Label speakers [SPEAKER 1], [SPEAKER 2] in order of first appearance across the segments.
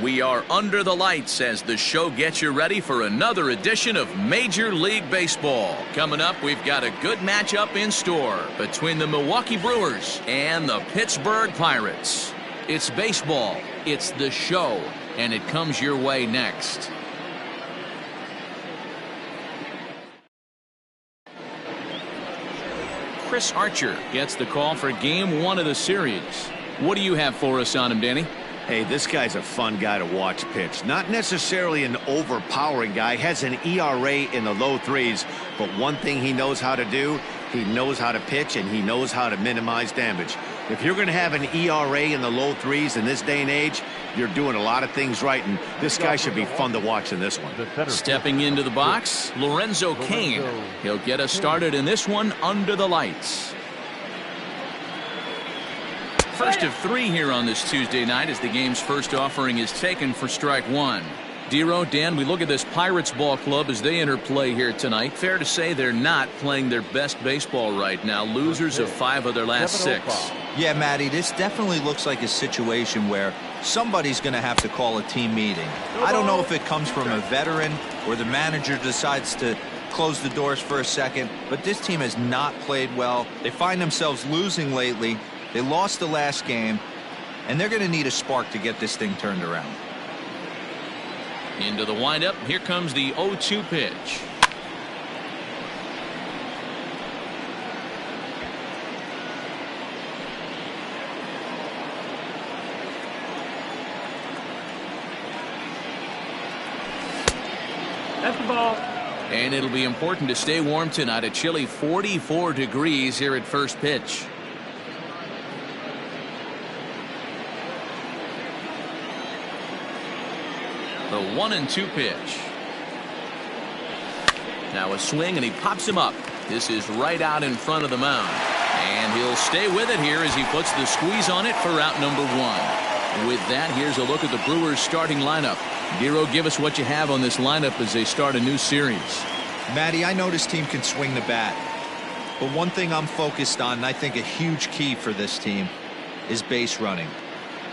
[SPEAKER 1] We are under the lights as the show gets you ready for another edition of Major League Baseball. Coming up, we've got a good matchup in store between the Milwaukee Brewers and the Pittsburgh Pirates. It's baseball, it's the show, and it comes your way next. Chris Archer gets the call for Game 1 of the series. What do you have for us on him, Danny?
[SPEAKER 2] Hey, this guy's a fun guy to watch pitch. Not necessarily an overpowering guy. Has an ERA in the low threes. But one thing he knows how to do, he knows how to pitch and he knows how to minimize damage. If you're going to have an ERA in the low threes in this day and age, you're doing a lot of things right. And this guy should be fun to watch in this one.
[SPEAKER 1] Stepping into the box, Lorenzo Cain. He'll get us started in this one under the lights. First of 3 here on this Tuesday night as the game's first offering is taken for strike 1. Dero, Dan, we look at this Pirates ball club as they enter play here tonight. Fair to say they're not playing their best baseball right now. Losers of 5 of their last 6.
[SPEAKER 3] Yeah, Matty, this definitely looks like a situation where somebody's going to have to call a team meeting. I don't know if it comes from a veteran or the manager decides to close the doors for a second, but this team has not played well. They find themselves losing lately. They lost the last game, and they're going to need a spark to get this thing turned around.
[SPEAKER 1] Into the windup. Here comes the 0-2 pitch.
[SPEAKER 4] That's the ball.
[SPEAKER 1] And it'll be important to stay warm tonight. A chilly 44 degrees here at first pitch. The 1-2 pitch. Now a swing and he pops him up. This is right out in front of the mound. And he'll stay with it here as he puts the squeeze on it for out number 1. With that, here's a look at the Brewers starting lineup. Dero, give us what you have on this lineup as they start a new series.
[SPEAKER 3] Matty, I know this team can swing the bat. But one thing I'm focused on, and I think a huge key for this team, is base running.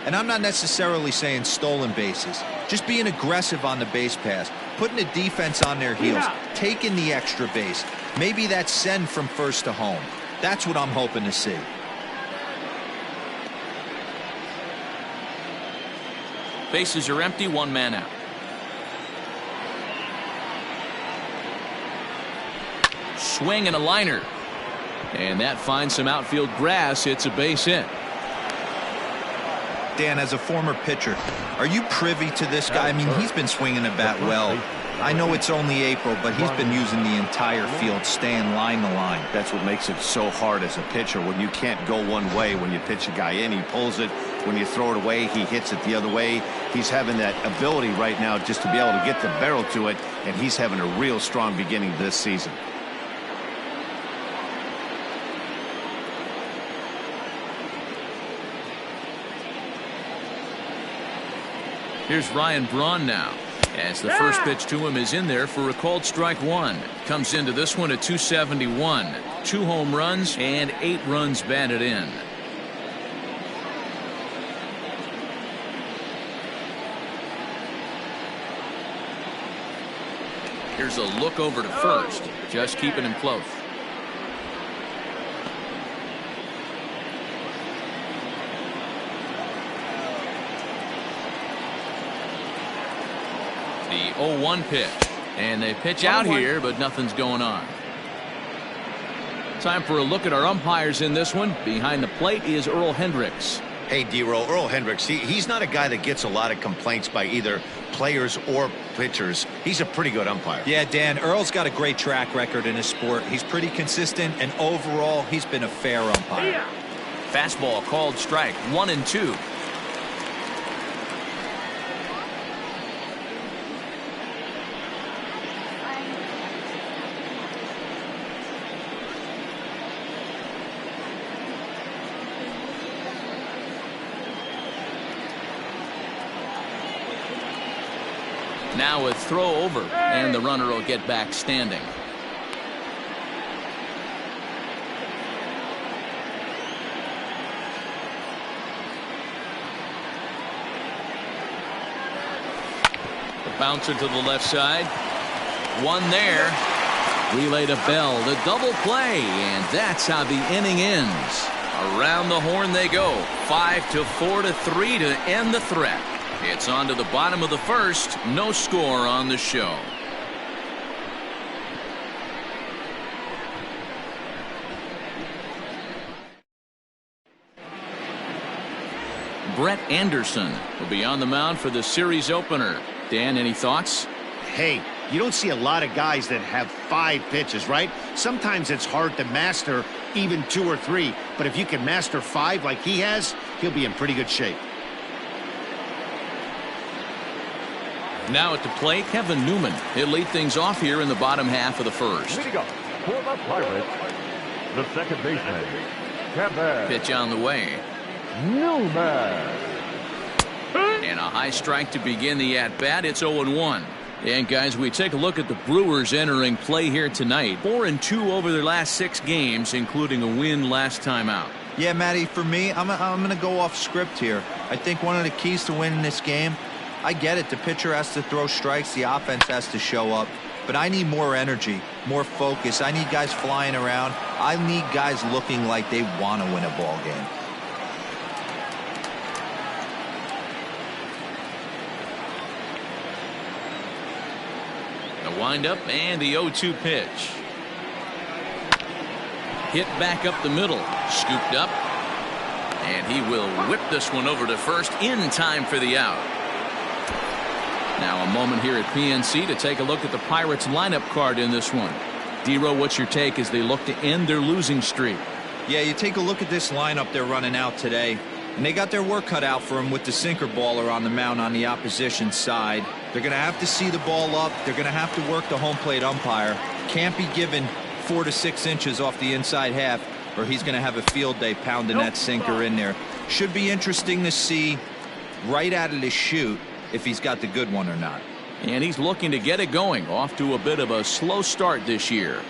[SPEAKER 3] And I'm not necessarily saying stolen bases. Just being aggressive on the base pass, putting the defense on their heels, taking the extra base. Maybe that's send from first to home. That's what I'm hoping to see.
[SPEAKER 1] Bases are empty, 1 man out. Swing and a liner. And that finds some outfield grass. It's a base hit.
[SPEAKER 3] Dan, as a former pitcher, are you privy to this guy? I mean, he's been swinging the bat well. I know it's only April, but he's been using the entire field, staying line to line.
[SPEAKER 2] That's what makes it so hard as a pitcher when you can't go one way. When you pitch a guy in, he pulls it. When you throw it away, he hits it the other way. He's having that ability right now just to be able to get the barrel to it, and he's having a real strong beginning this season.
[SPEAKER 1] Here's Ryan Braun now, as the first pitch to him is in there for a called strike 1. Comes into this one at 271. 2 home runs and 8 runs batted in. Here's a look over to first, just keeping him close. The 0-1 pitch, and they pitch out here, but nothing's going on. Time for a look at our umpires in this one. Behind the plate is Earl Hendricks.
[SPEAKER 2] Hey, Dero, Earl Hendricks, he's not a guy that gets a lot of complaints by either players or pitchers. He's a pretty good umpire.
[SPEAKER 3] Yeah, Dan, Earl's got a great track record in his sport. He's pretty consistent, and overall, he's been a fair umpire.
[SPEAKER 1] Fastball called strike 1-2. Now a throw over, and the runner will get back standing. Bouncer to the left side. One there. Relay to Bell. The double play. And that's how the inning ends. Around the horn they go. 5-4-3 to end the threat. It's on to the bottom of the first. No score on the show. Brett Anderson will be on the mound for the series opener. Dan, any thoughts?
[SPEAKER 2] Hey, you don't see a lot of guys that have 5 pitches, right? Sometimes it's hard to master even 2 or 3. But if you can master 5 like he has, he'll be in pretty good shape.
[SPEAKER 1] Now at the plate, Kevin Newman. He'll lead things off here in the bottom half of the first.
[SPEAKER 4] Leading up for the Pirates, the second baseman, Kevin.
[SPEAKER 1] Pitch on the way.
[SPEAKER 4] Newman.
[SPEAKER 1] And a high strike to begin the at-bat. It's 0-1. And guys, we take a look at the Brewers entering play here tonight. 4-2 over their last 6 games, including a win last time out.
[SPEAKER 3] Yeah, Matty, for me, I'm going to go off script here. I think one of the keys to winning this game, I get it. The pitcher has to throw strikes. The offense has to show up. But I need more energy, more focus. I need guys flying around. I need guys looking like they want to win a ball game.
[SPEAKER 1] The windup and the 0-2 pitch. Hit back up the middle. Scooped up. And he will whip this one over to first in time for the out. Now a moment here at PNC to take a look at the Pirates lineup card in this one. D-Row, what's your take as they look to end their losing streak?
[SPEAKER 3] Yeah, you take a look at this lineup they're running out today, and they got their work cut out for them with the sinker baller on the mound on the opposition side. They're going to have to see the ball up. They're going to have to work the home plate umpire. Can't be given 4 to 6 inches off the inside half, or he's going to have a field day pounding that sinker in there. Should be interesting to see right out of the chute if he's got the good one or not.
[SPEAKER 1] And he's looking to get it going. Off to a bit of a slow start this year.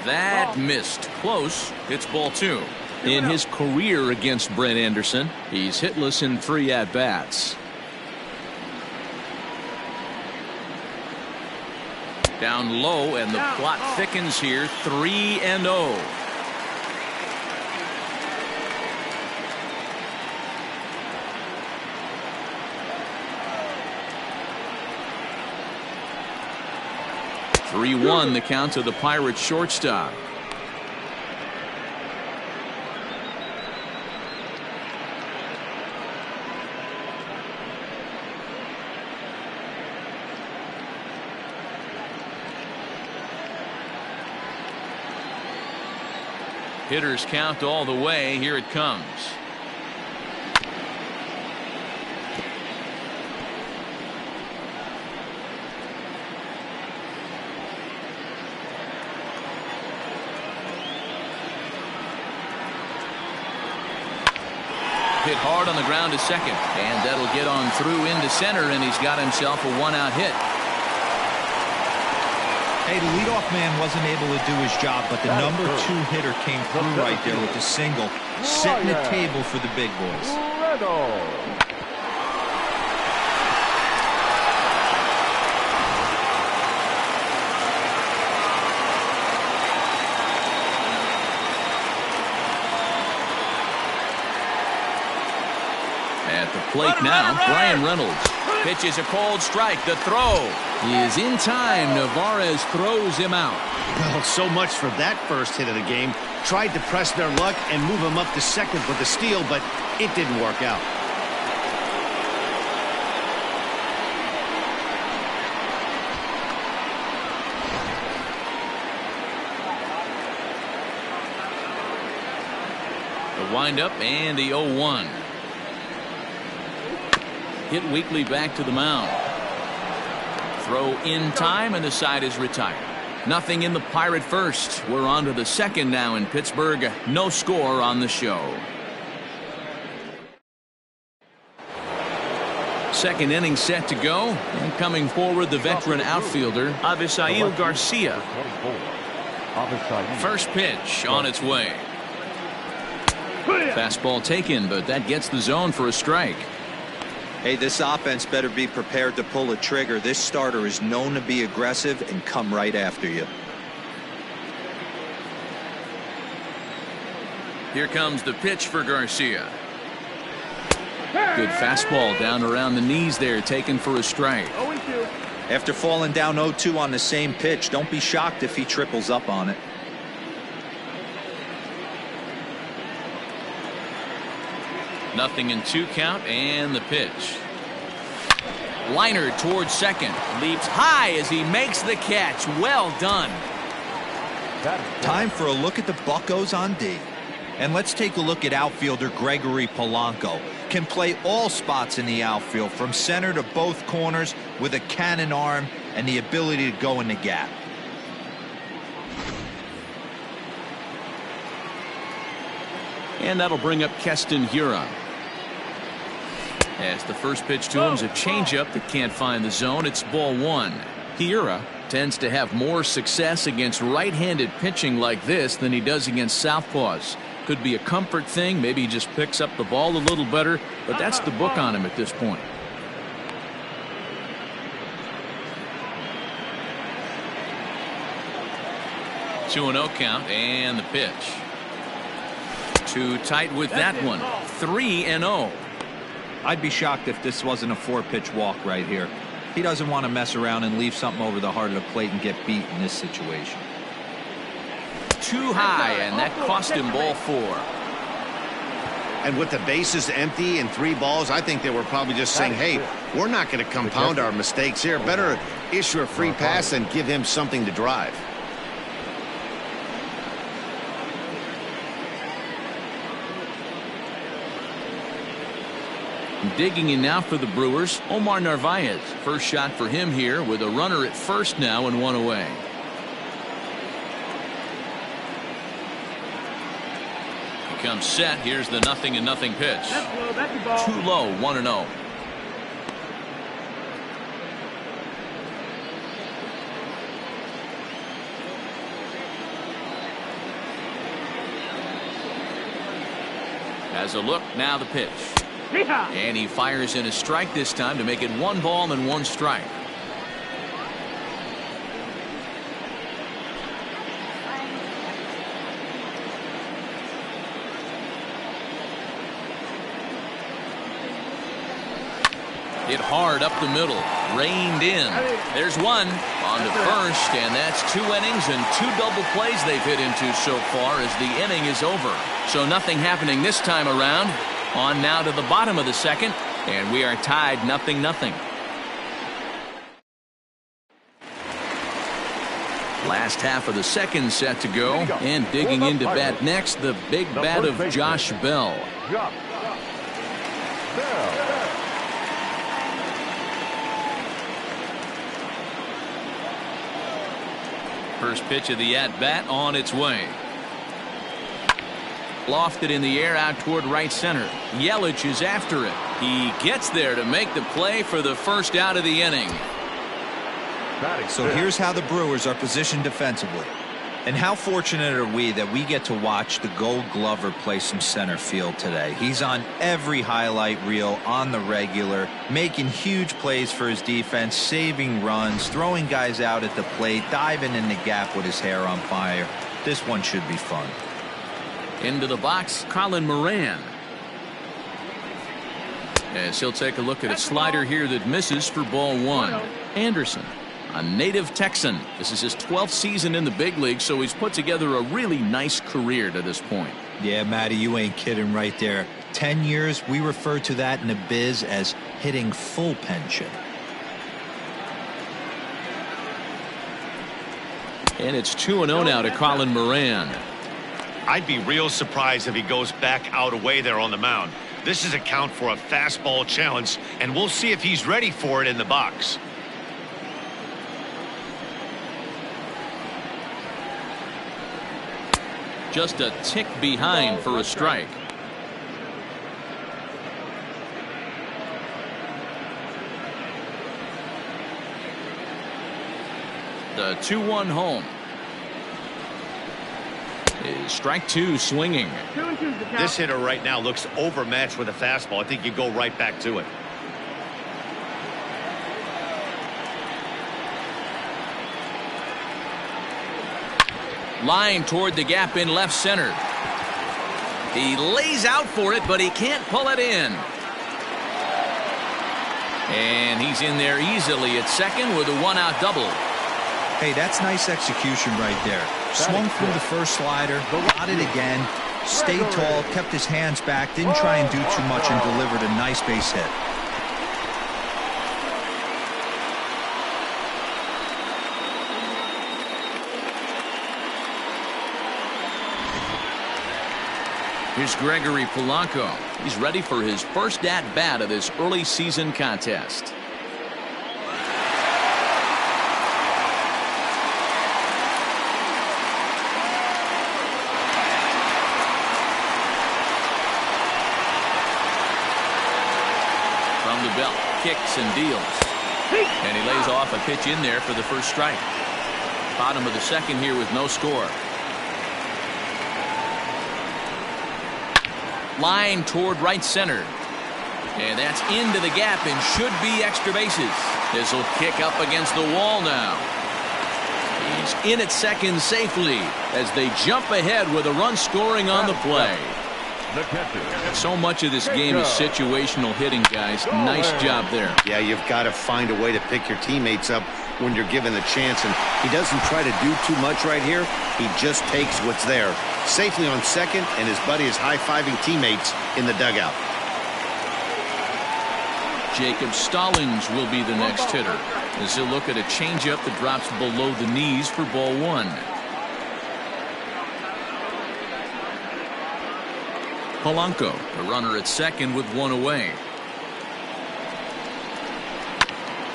[SPEAKER 1] That missed. Close. It's ball 2. In his career against Brett Anderson, he's hitless in 3 at-bats. Down low, and the plot thickens here. 3-0. (3-1) the count to the Pirates shortstop. Hitters count all the way. Here it comes. Hit hard on the ground to second, and that'll get on through into center, and he's got himself a 1-out hit.
[SPEAKER 3] Hey, the leadoff man wasn't able to do his job, but the number 2 hitter came through right there with the single, setting the table for the big boys.
[SPEAKER 1] At the plate now, Brian Reynolds. Pitches a cold strike. The throw is in time. Navarez throws him out.
[SPEAKER 2] Well, so much for that first hit of the game. Tried to press their luck and move him up to second for the steal, but it didn't work out.
[SPEAKER 1] The windup and the 0-1. Hit weakly back to the mound. Throw in time, and the side is retired. Nothing in the Pirate first. We're on to the second now in Pittsburgh. No score on the show. Second inning set to go. And coming forward, the veteran outfielder, Avisail Garcia. First pitch on its way. Fastball taken, but that gets the zone for a strike.
[SPEAKER 3] Hey, this offense better be prepared to pull a trigger. This starter is known to be aggressive and come right after you.
[SPEAKER 1] Here comes the pitch for Garcia. Good fastball down around the knees there, taken for a strike.
[SPEAKER 3] After falling down 0-2 on the same pitch, don't be shocked if he triples up on it.
[SPEAKER 1] Nothing in 2 count, and the pitch. Liner towards second. Leaps high as he makes the catch. Well done.
[SPEAKER 3] Time for a look at the Buccos on D. And let's take a look at outfielder Gregory Polanco. Can play all spots in the outfield, from center to both corners, with a cannon arm and the ability to go in the gap.
[SPEAKER 1] And that'll bring up Keston Hiura. As the first pitch to him is a changeup that can't find the zone. It's ball 1. Hiura tends to have more success against right-handed pitching like this than he does against southpaws. Could be a comfort thing. Maybe he just picks up the ball a little better, but that's the book on him at this point. Two and 0 count, and the pitch. Too tight with that one. 3-0.
[SPEAKER 3] I'd be shocked if this wasn't a 4-pitch walk right here. He doesn't want to mess around and leave something over the heart of the plate and get beat in this situation.
[SPEAKER 1] Too high, and that cost him ball 4.
[SPEAKER 2] And with the bases empty and 3 balls, I think they were probably just saying, hey, we're not going to compound our mistakes here. Better issue a free pass and give him something to drive.
[SPEAKER 1] Digging in now for the Brewers, Omar Narvaez. First shot for him here with a runner at first now and 1 away. He comes set. Here's the 0-0 pitch. Too low, 1-0. Has a look, now the pitch. And he fires in a strike this time to make it 1 ball and 1 strike. Hit hard up the middle, reined in. There's one on to first, and that's 2 innings and 2 double plays they've hit into so far as the inning is over. So nothing happening this time around. On now to the bottom of the second, and we are tied 0-0. Last half of the second set to go, and digging into bat next, the big bat of Josh Bell. First pitch of the at-bat on its way. Lofted in the air out toward right center. Yelich is after it. He gets there to make the play for the first out of the inning.
[SPEAKER 3] So here's how the Brewers are positioned defensively. And how fortunate are we that we get to watch the Gold Glover play some center field today. He's on every highlight reel on the regular, making huge plays for his defense, saving runs, throwing guys out at the plate, diving in the gap with his hair on fire. This one should be fun.
[SPEAKER 1] Into the box, Colin Moran. As he'll take a look at a slider here that misses for ball 1. Anderson, a native Texan. This is his 12th season in the big league, so he's put together a really nice career to this point.
[SPEAKER 3] Yeah, Matty, you ain't kidding right there. 10 years, we refer to that in the biz as hitting full pension.
[SPEAKER 1] And it's 2-0 now to Colin Moran.
[SPEAKER 2] I'd be real surprised if he goes back out away there on the mound. This is a count for a fastball challenge, and we'll see if he's ready for it in the box.
[SPEAKER 1] Just a tick behind for a strike. The 2-1 home. Is strike two swinging.
[SPEAKER 2] This hitter right now looks overmatched with a fastball. I think you go right back to it.
[SPEAKER 1] Line toward the gap in left center. He lays out for it, but he can't pull it in. And he's in there easily at second with a one-out double.
[SPEAKER 3] Hey, that's nice execution right there. Swung through the first slider, got it again, stayed tall, kept his hands back, didn't try and do too much, and delivered a nice base hit.
[SPEAKER 1] Here's Gregory Polanco. He's ready for his first at-bat of this early season contest. From the belt, kicks and deals. And he lays off a pitch in there for the first strike. Bottom of the second here with no score. Line toward right center. And that's into the gap and should be extra bases. This will kick up against the wall now. He's in at second safely as they jump ahead with a run scoring on the play. So much of this game is situational hitting, guys. Nice job there.
[SPEAKER 2] Yeah, you've got to find a way to pick your teammates up when you're given the chance, and he doesn't try to do too much right here. He just takes what's there. Safely on second, and his buddy is high-fiving teammates in the dugout.
[SPEAKER 1] Jacob Stallings will be the next hitter as he'll look at a changeup that drops below the knees for ball one. Polanco, the runner at second with one away.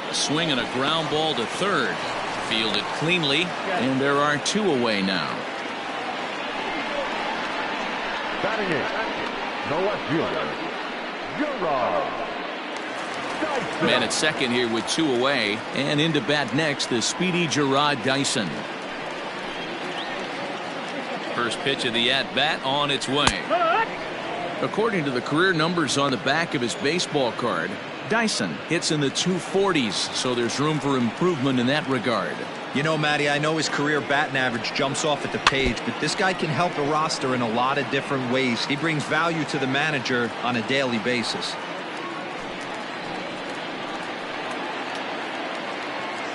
[SPEAKER 1] A swing and a ground ball to third. Fielded cleanly, and there are two away now.
[SPEAKER 4] Batting in, the left fielder, Dyson.
[SPEAKER 1] Man at second here with two away, and into bat next, the speedy Gerard Dyson. First pitch of the at-bat on its way. According to the career numbers on the back of his baseball card, Dyson hits in the 240s, so there's room for improvement in that regard.
[SPEAKER 3] You know, Matty, I know his career batting average jumps off at the page, but this guy can help a roster in a lot of different ways. He brings value to the manager on a daily basis.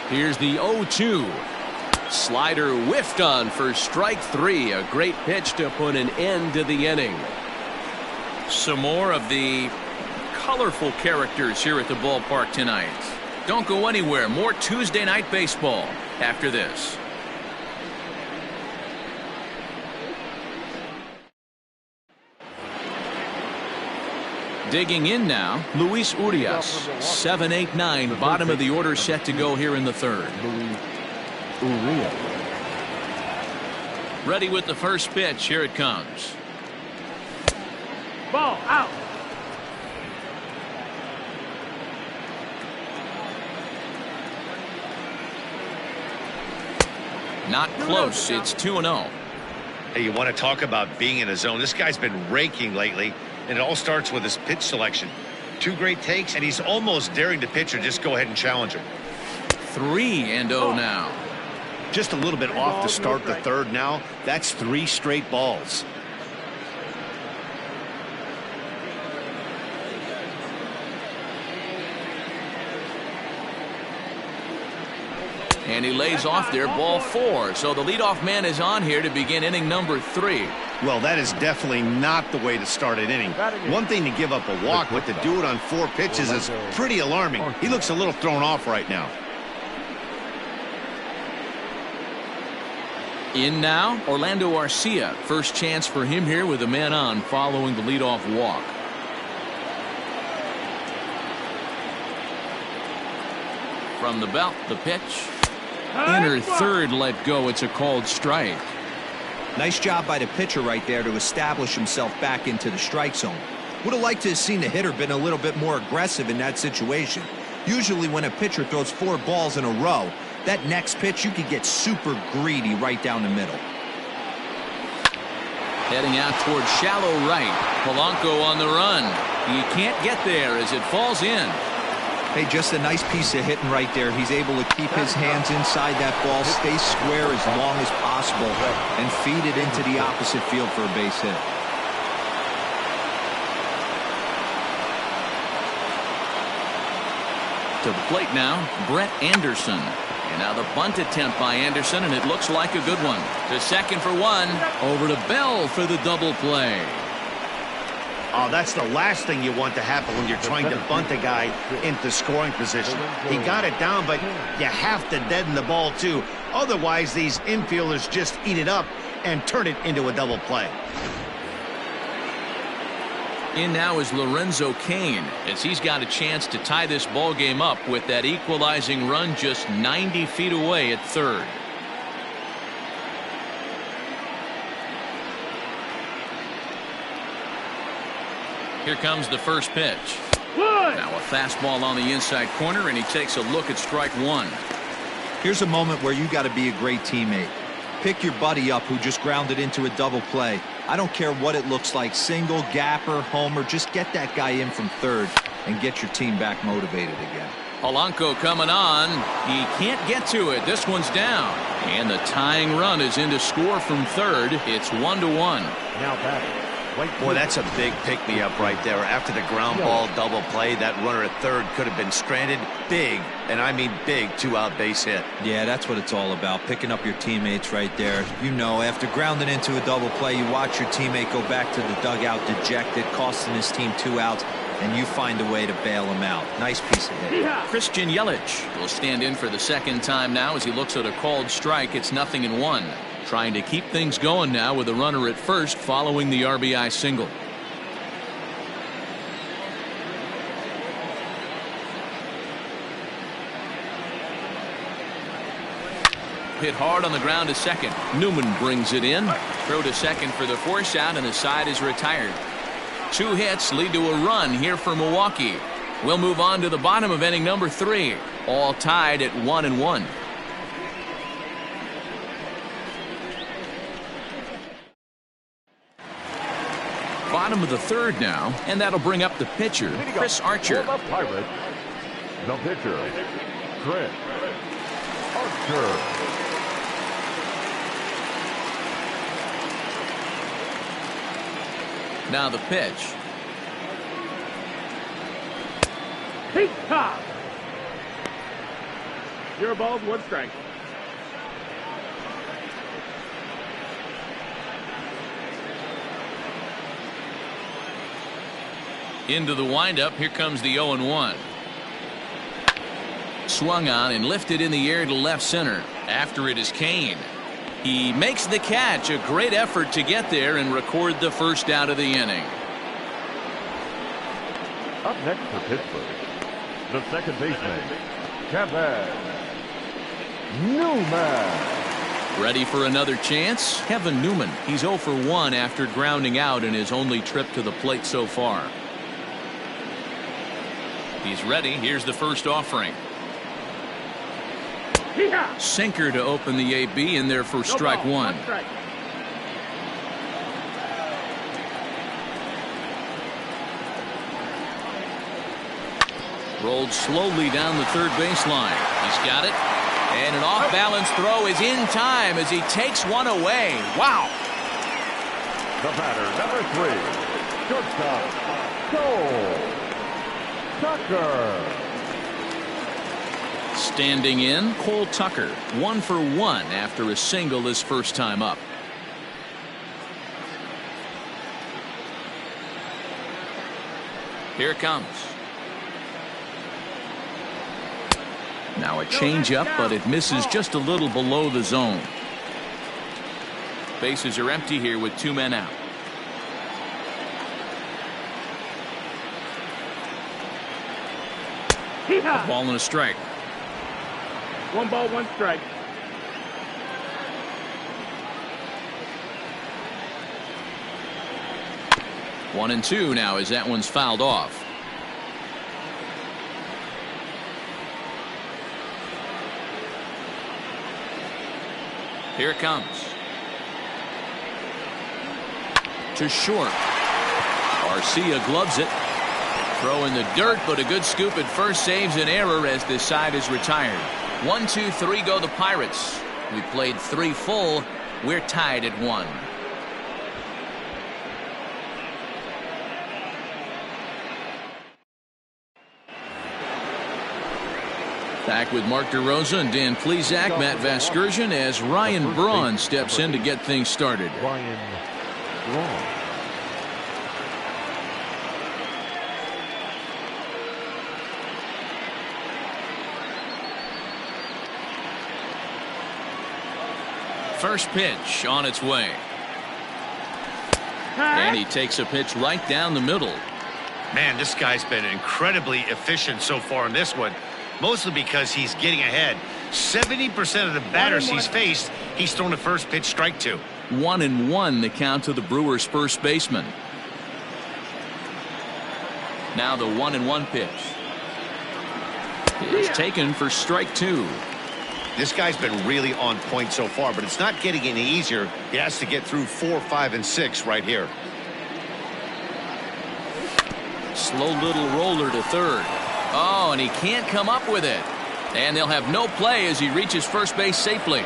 [SPEAKER 1] Here's the 0-2. Slider whiffed on for strike three. A great pitch to put an end to the inning. Some more of the colorful characters here at the ballpark tonight. Don't go anywhere. More Tuesday night baseball after this. Digging in now, Luis Urias. 7-8-9, bottom of the order set to go here in the third. Ready with the first pitch. Here it comes.
[SPEAKER 4] Ball out.
[SPEAKER 1] Not close. It's 2-0.
[SPEAKER 2] Hey, you want to talk about being in a zone? This guy's been raking lately, and it all starts with his pitch selection. Two great takes, and he's almost daring the pitcher just go ahead and challenge him.
[SPEAKER 1] 3-0 now.
[SPEAKER 2] Just a little bit off to start the third now. That's 3 straight balls.
[SPEAKER 1] And he lays off there, ball 4. So the leadoff man is on here to begin inning number 3.
[SPEAKER 2] Well, that is definitely not the way to start an inning. One thing to give up a walk, but to do it on 4 pitches is pretty alarming. He looks a little thrown off right now.
[SPEAKER 1] In now, Orlando Arcia. First chance for him here with a man on following the leadoff walk. From the belt, the pitch. Inner third let go. It's a called strike.
[SPEAKER 3] Nice job by the pitcher right there to establish himself back into the strike zone. Would have liked to have seen the hitter been a little bit more aggressive in that situation. Usually when a pitcher throws 4 balls in a row, that next pitch you could get super greedy right down the middle.
[SPEAKER 1] Heading out towards shallow right. Polanco on the run. He can't get there as it falls in.
[SPEAKER 3] Hey, just a nice piece of hitting right there. He's able to keep his hands inside that ball, stay square as long as possible, and feed it into the opposite field for a base hit.
[SPEAKER 1] To the plate now, Brett Anderson. And now the bunt attempt by Anderson, and it looks like a good one. To second for one. Over to Bell for the double play.
[SPEAKER 2] Oh, that's the last thing you want to happen when you're trying to bunt a guy into scoring position. He got it down, but you have to deaden the ball, too. Otherwise, these infielders just eat it up and turn it into a double play.
[SPEAKER 1] In now is Lorenzo Cain, as he's got a chance to tie this ball game up with that equalizing run just 90 feet away at third. Here comes the first pitch. Now a fastball on the inside corner, and he takes a look at strike one.
[SPEAKER 3] Here's a moment where you got to be a great teammate. Pick your buddy up who just grounded into a double play. I don't care what it looks like, single, gapper, homer, just get that guy in from third and get your team back motivated again.
[SPEAKER 1] Polanco coming on. He can't get to it. This one's down. And the tying run is in to score from third. It's 1-1.
[SPEAKER 4] Now batting.
[SPEAKER 2] Boy, that's a big pick-me-up right there. After the ground ball double play, that runner at third could have been stranded. Big, and I mean big, two-out base hit.
[SPEAKER 3] Yeah, that's what it's all about, picking up your teammates right there. You know, after grounding into a double play, you watch your teammate go back to the dugout dejected, costing his team 2 outs, and you find a way to bail him out. Nice piece of hit.
[SPEAKER 1] Christian Yelich will stand in for the second time now as he looks at a called strike. It's 0-1. Trying to keep things going now with a runner at first following the RBI single. Hit hard on the ground to second. Newman brings it in. Throw to second for the force out, and the side is retired. 2 hits lead to a run here for Milwaukee. We'll move on to the bottom of inning number 3. All tied at 1-1. Bottom of the third now, and that'll bring up the pitcher, Chris Archer.
[SPEAKER 4] For the Pirates, the pitcher, Chris Archer.
[SPEAKER 1] Now the pitch.
[SPEAKER 5] Peacock. You're ball, 1 strike.
[SPEAKER 1] Into the windup. Here comes the 0-1. Swung on and lifted in the air to left center. After it is Cain. He makes the catch. A great effort to get there and record the first out of the inning.
[SPEAKER 4] Up next for Pittsburgh, the second baseman, Kevin Newman.
[SPEAKER 1] Ready for another chance? Kevin Newman. He's 0 for 1 after grounding out in his only trip to the plate so far. He's ready. Here's the first offering. Sinker to open the AB in there for strike one. Rolled slowly down the third baseline. He's got it. And an off-balance throw is in time as he takes one away. Wow.
[SPEAKER 4] The batter, number 3, shortstop, Cole Tucker.
[SPEAKER 1] Standing in, Cole Tucker, 1 for 1 after a single his first time up. Here it comes. Now a changeup, but it misses just a little below the zone. Bases are empty here with 2 men out. A ball and a strike.
[SPEAKER 5] 1 ball, 1 strike.
[SPEAKER 1] One and 2 now as that one's fouled off. Here it comes. to short. Garcia gloves it. Throw in the dirt, but a good scoop at first saves an error as this side is retired. 1, 2, 3 go the Pirates. We played 3 full. We're tied at 1. Back with Mark DeRosa and Dan Plesac, Matt Vasgersian, as Ryan Braun steps in to get things started.
[SPEAKER 4] Ryan Braun.
[SPEAKER 1] First pitch on its way. And he takes a pitch right down the middle.
[SPEAKER 2] Man, this guy's been incredibly efficient so far in this one, mostly because he's getting ahead. 70% of the batters he's faced, he's thrown the first pitch strike to.
[SPEAKER 1] 1-1 the count to the Brewers' first baseman. Now the 1-1 pitch is taken for strike 2.
[SPEAKER 2] This guy's been really on point so far, but it's not getting any easier. He has to get through 4, 5, and 6 right here.
[SPEAKER 1] Slow little roller to third. Oh, and he can't come up with it. And they'll have no play as he reaches first base safely.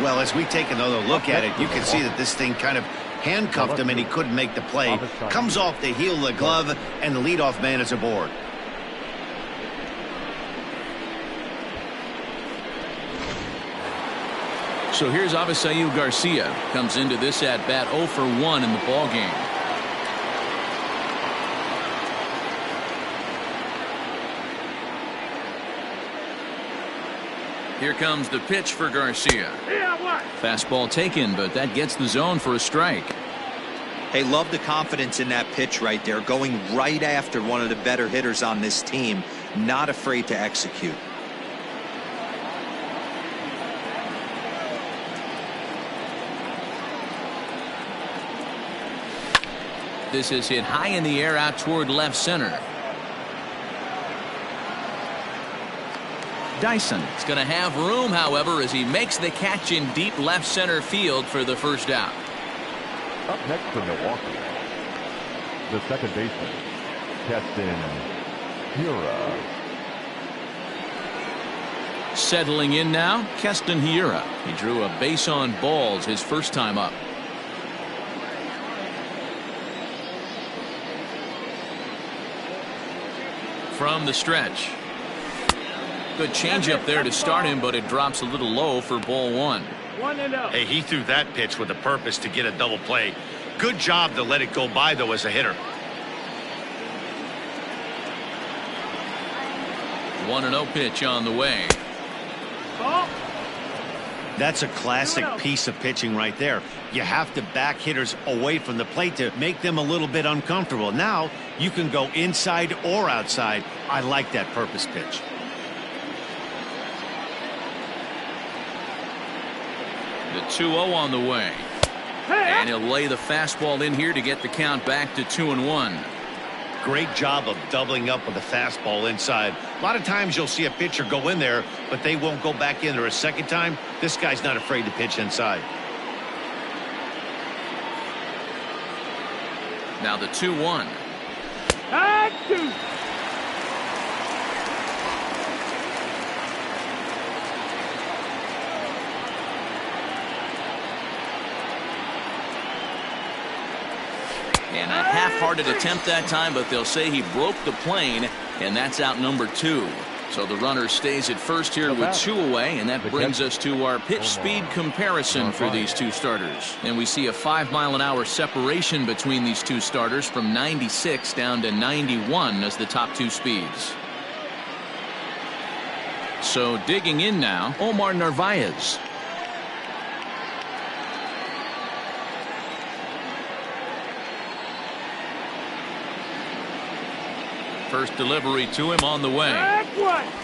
[SPEAKER 2] Well, as we take another look at it, you can see that this thing kind of handcuffed him and he couldn't make the play. Comes off the heel of the glove, and the leadoff man is aboard.
[SPEAKER 1] So here's Avisail Garcia. Comes into this at bat 0 for 1 in the ball game. Here comes the pitch for Garcia. Fastball taken, but that gets the zone for a strike.
[SPEAKER 3] Hey, love the confidence in that pitch right there. Going right after one of the better hitters on this team. Not afraid to execute.
[SPEAKER 1] This is hit high in the air out toward left center. Dyson is going to have room, however, as he makes the catch in deep left center field for the first out.
[SPEAKER 4] Up next for Milwaukee, the second baseman, Keston Hiura.
[SPEAKER 1] Settling in now, Keston Hiura. He drew a base on balls his first time up. From the stretch. Good changeup there to start him, but it drops a little low for ball 1.
[SPEAKER 5] 1-0.
[SPEAKER 2] Hey, he threw that pitch with a purpose to get a double play. Good job to let it go by, though, as a hitter.
[SPEAKER 1] 1-0 pitch on the way.
[SPEAKER 5] Ball.
[SPEAKER 2] That's a classic piece of pitching right there. You have to back hitters away from the plate to make them a little bit uncomfortable. Now you can go inside or outside. I like that purpose pitch.
[SPEAKER 1] The 2-0 on the way. And he'll lay the fastball in here to get the count back to 2-1.
[SPEAKER 2] Great job of doubling up with a fastball inside. A lot of times you'll see a pitcher go in there, but they won't go back in there a second time. This guy's not afraid to pitch inside.
[SPEAKER 1] Now the 2-1.
[SPEAKER 5] Two.
[SPEAKER 1] And a half-hearted attempt that time, but they'll say he broke the plane, and that's out number 2. So the runner stays at first here with 2 away, and that brings us to our pitch speed comparison for these two starters. And we see a 5-mile-an-hour separation between these two starters from 96 down to 91 as the top 2 speeds. So digging in now, Omar Narvaez. First delivery to him on the way.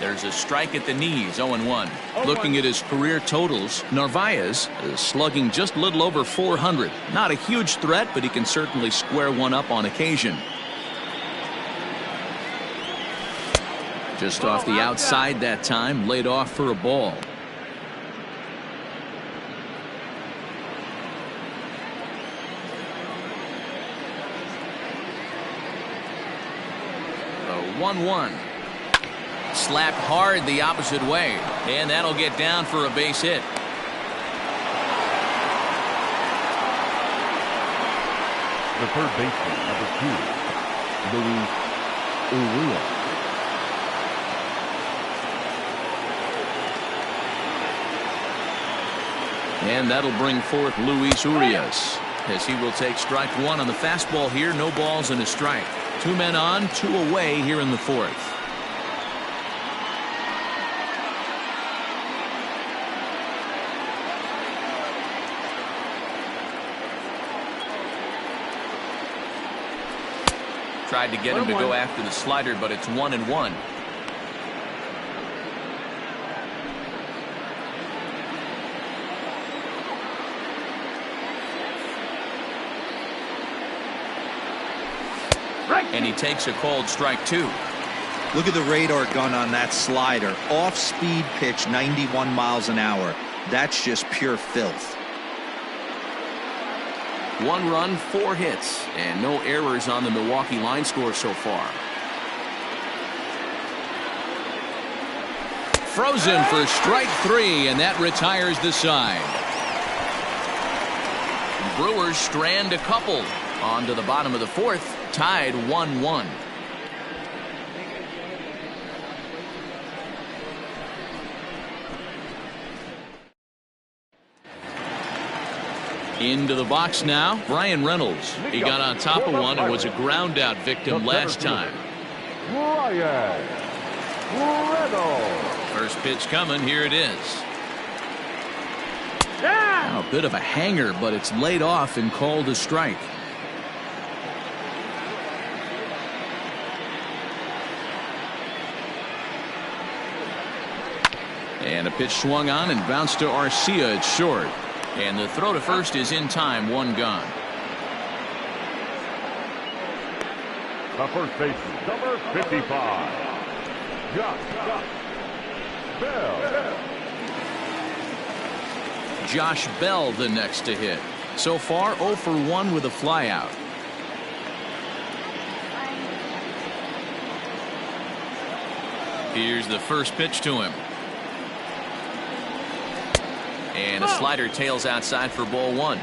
[SPEAKER 1] There's a strike at the knees, 0-1. Looking at his career totals, Narvaez is slugging just a little over 400. Not a huge threat, but he can certainly square one up on occasion. Just off the outside that time, laid off for a ball. 1-1. Slapped hard the opposite way, and that'll get down for a base hit.
[SPEAKER 4] The third baseman, number 2, Luis Urias.
[SPEAKER 1] And that'll bring forth Luis Urias, as he will take strike one on the fastball here. No balls and a strike. 2 men on, 2 away here in the 4th. Tried to get him to go after the slider, but it's 1-1. And he takes a called strike 2.
[SPEAKER 3] Look at the radar gun on that slider. Off-speed pitch, 91 miles an hour. That's just pure filth.
[SPEAKER 1] 1 run, 4 hits, and no errors on the Milwaukee line score so far. Frozen for strike 3, and that retires the side. Brewers strand a couple. On to the bottom of the 4th, tied 1-1. Into the box now, Brian Reynolds. He got on top of one and was a ground out victim last time.
[SPEAKER 4] Brian Reynolds.
[SPEAKER 1] First pitch coming, here it is.
[SPEAKER 5] Yeah.
[SPEAKER 1] Now, a bit of a hanger, but it's laid off and called a strike. And a pitch swung on and bounced to Arcia at short. And the throw to first is in time, 1 gone.
[SPEAKER 4] The first baseman, number 55, Josh Bell.
[SPEAKER 1] Josh Bell the next to hit. So far 0 for 1 with a flyout. Here's the first pitch to him. And a slider tails outside for ball 1.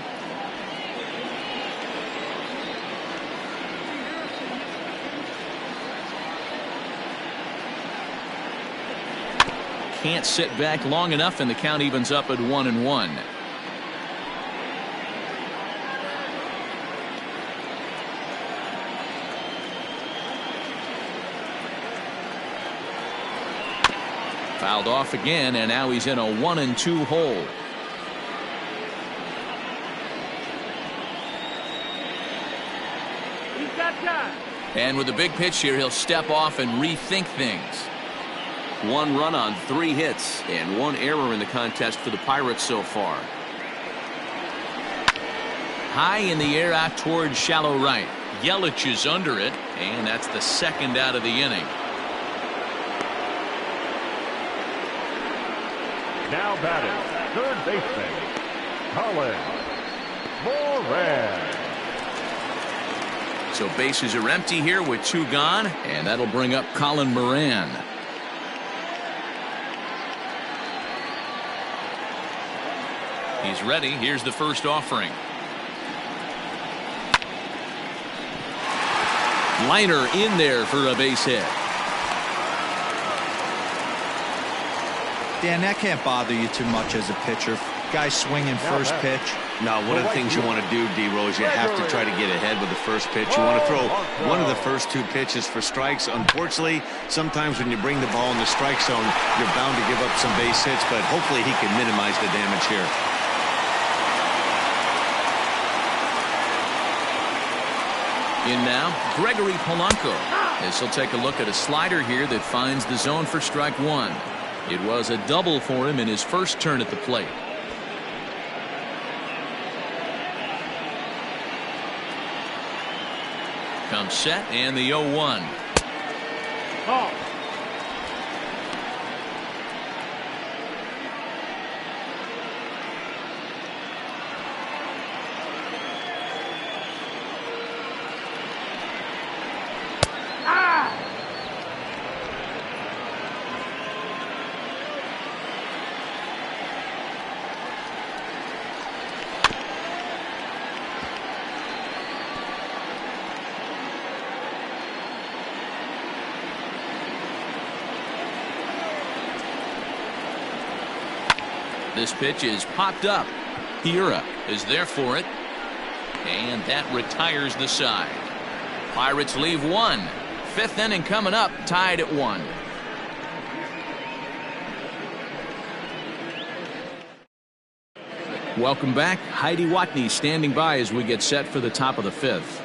[SPEAKER 1] Can't sit back long enough, and the count evens up at 1-1. Fouled off again, and now he's in a 1-2 hole. And with a big pitch here, he'll step off and rethink things. 1 run on 3 hits and 1 error in the contest for the Pirates so far. High in the air out towards shallow right. Yelich is under it, and that's the 2nd out of the inning.
[SPEAKER 4] Now batting, third baseman, Colin Moran.
[SPEAKER 1] So bases are empty here with 2 gone, and that'll bring up Colin Moran. He's ready. Here's the first offering. Liner in there for a base hit.
[SPEAKER 3] Dan, that can't bother you too much as a pitcher. Guy swinging first pitch.
[SPEAKER 2] Now, one of the things you want to do, D-Rose, you have to try to get ahead with the first pitch. You want to throw one of the first 2 pitches for strikes. Unfortunately, sometimes when you bring the ball in the strike zone, you're bound to give up some base hits, but hopefully he can minimize the damage here.
[SPEAKER 1] In now, Gregory Polanco. As he'll take a look at a slider here that finds the zone for strike 1. It was a double for him in his first turn at the plate. Comes set, and the 0-1.
[SPEAKER 5] Oh.
[SPEAKER 1] This pitch is popped up. Hira is there for it. And that retires the side. Pirates leave one. Fifth inning coming up, tied at 1. Welcome back. Heidi Watney standing by as we get set for the top of the 5th.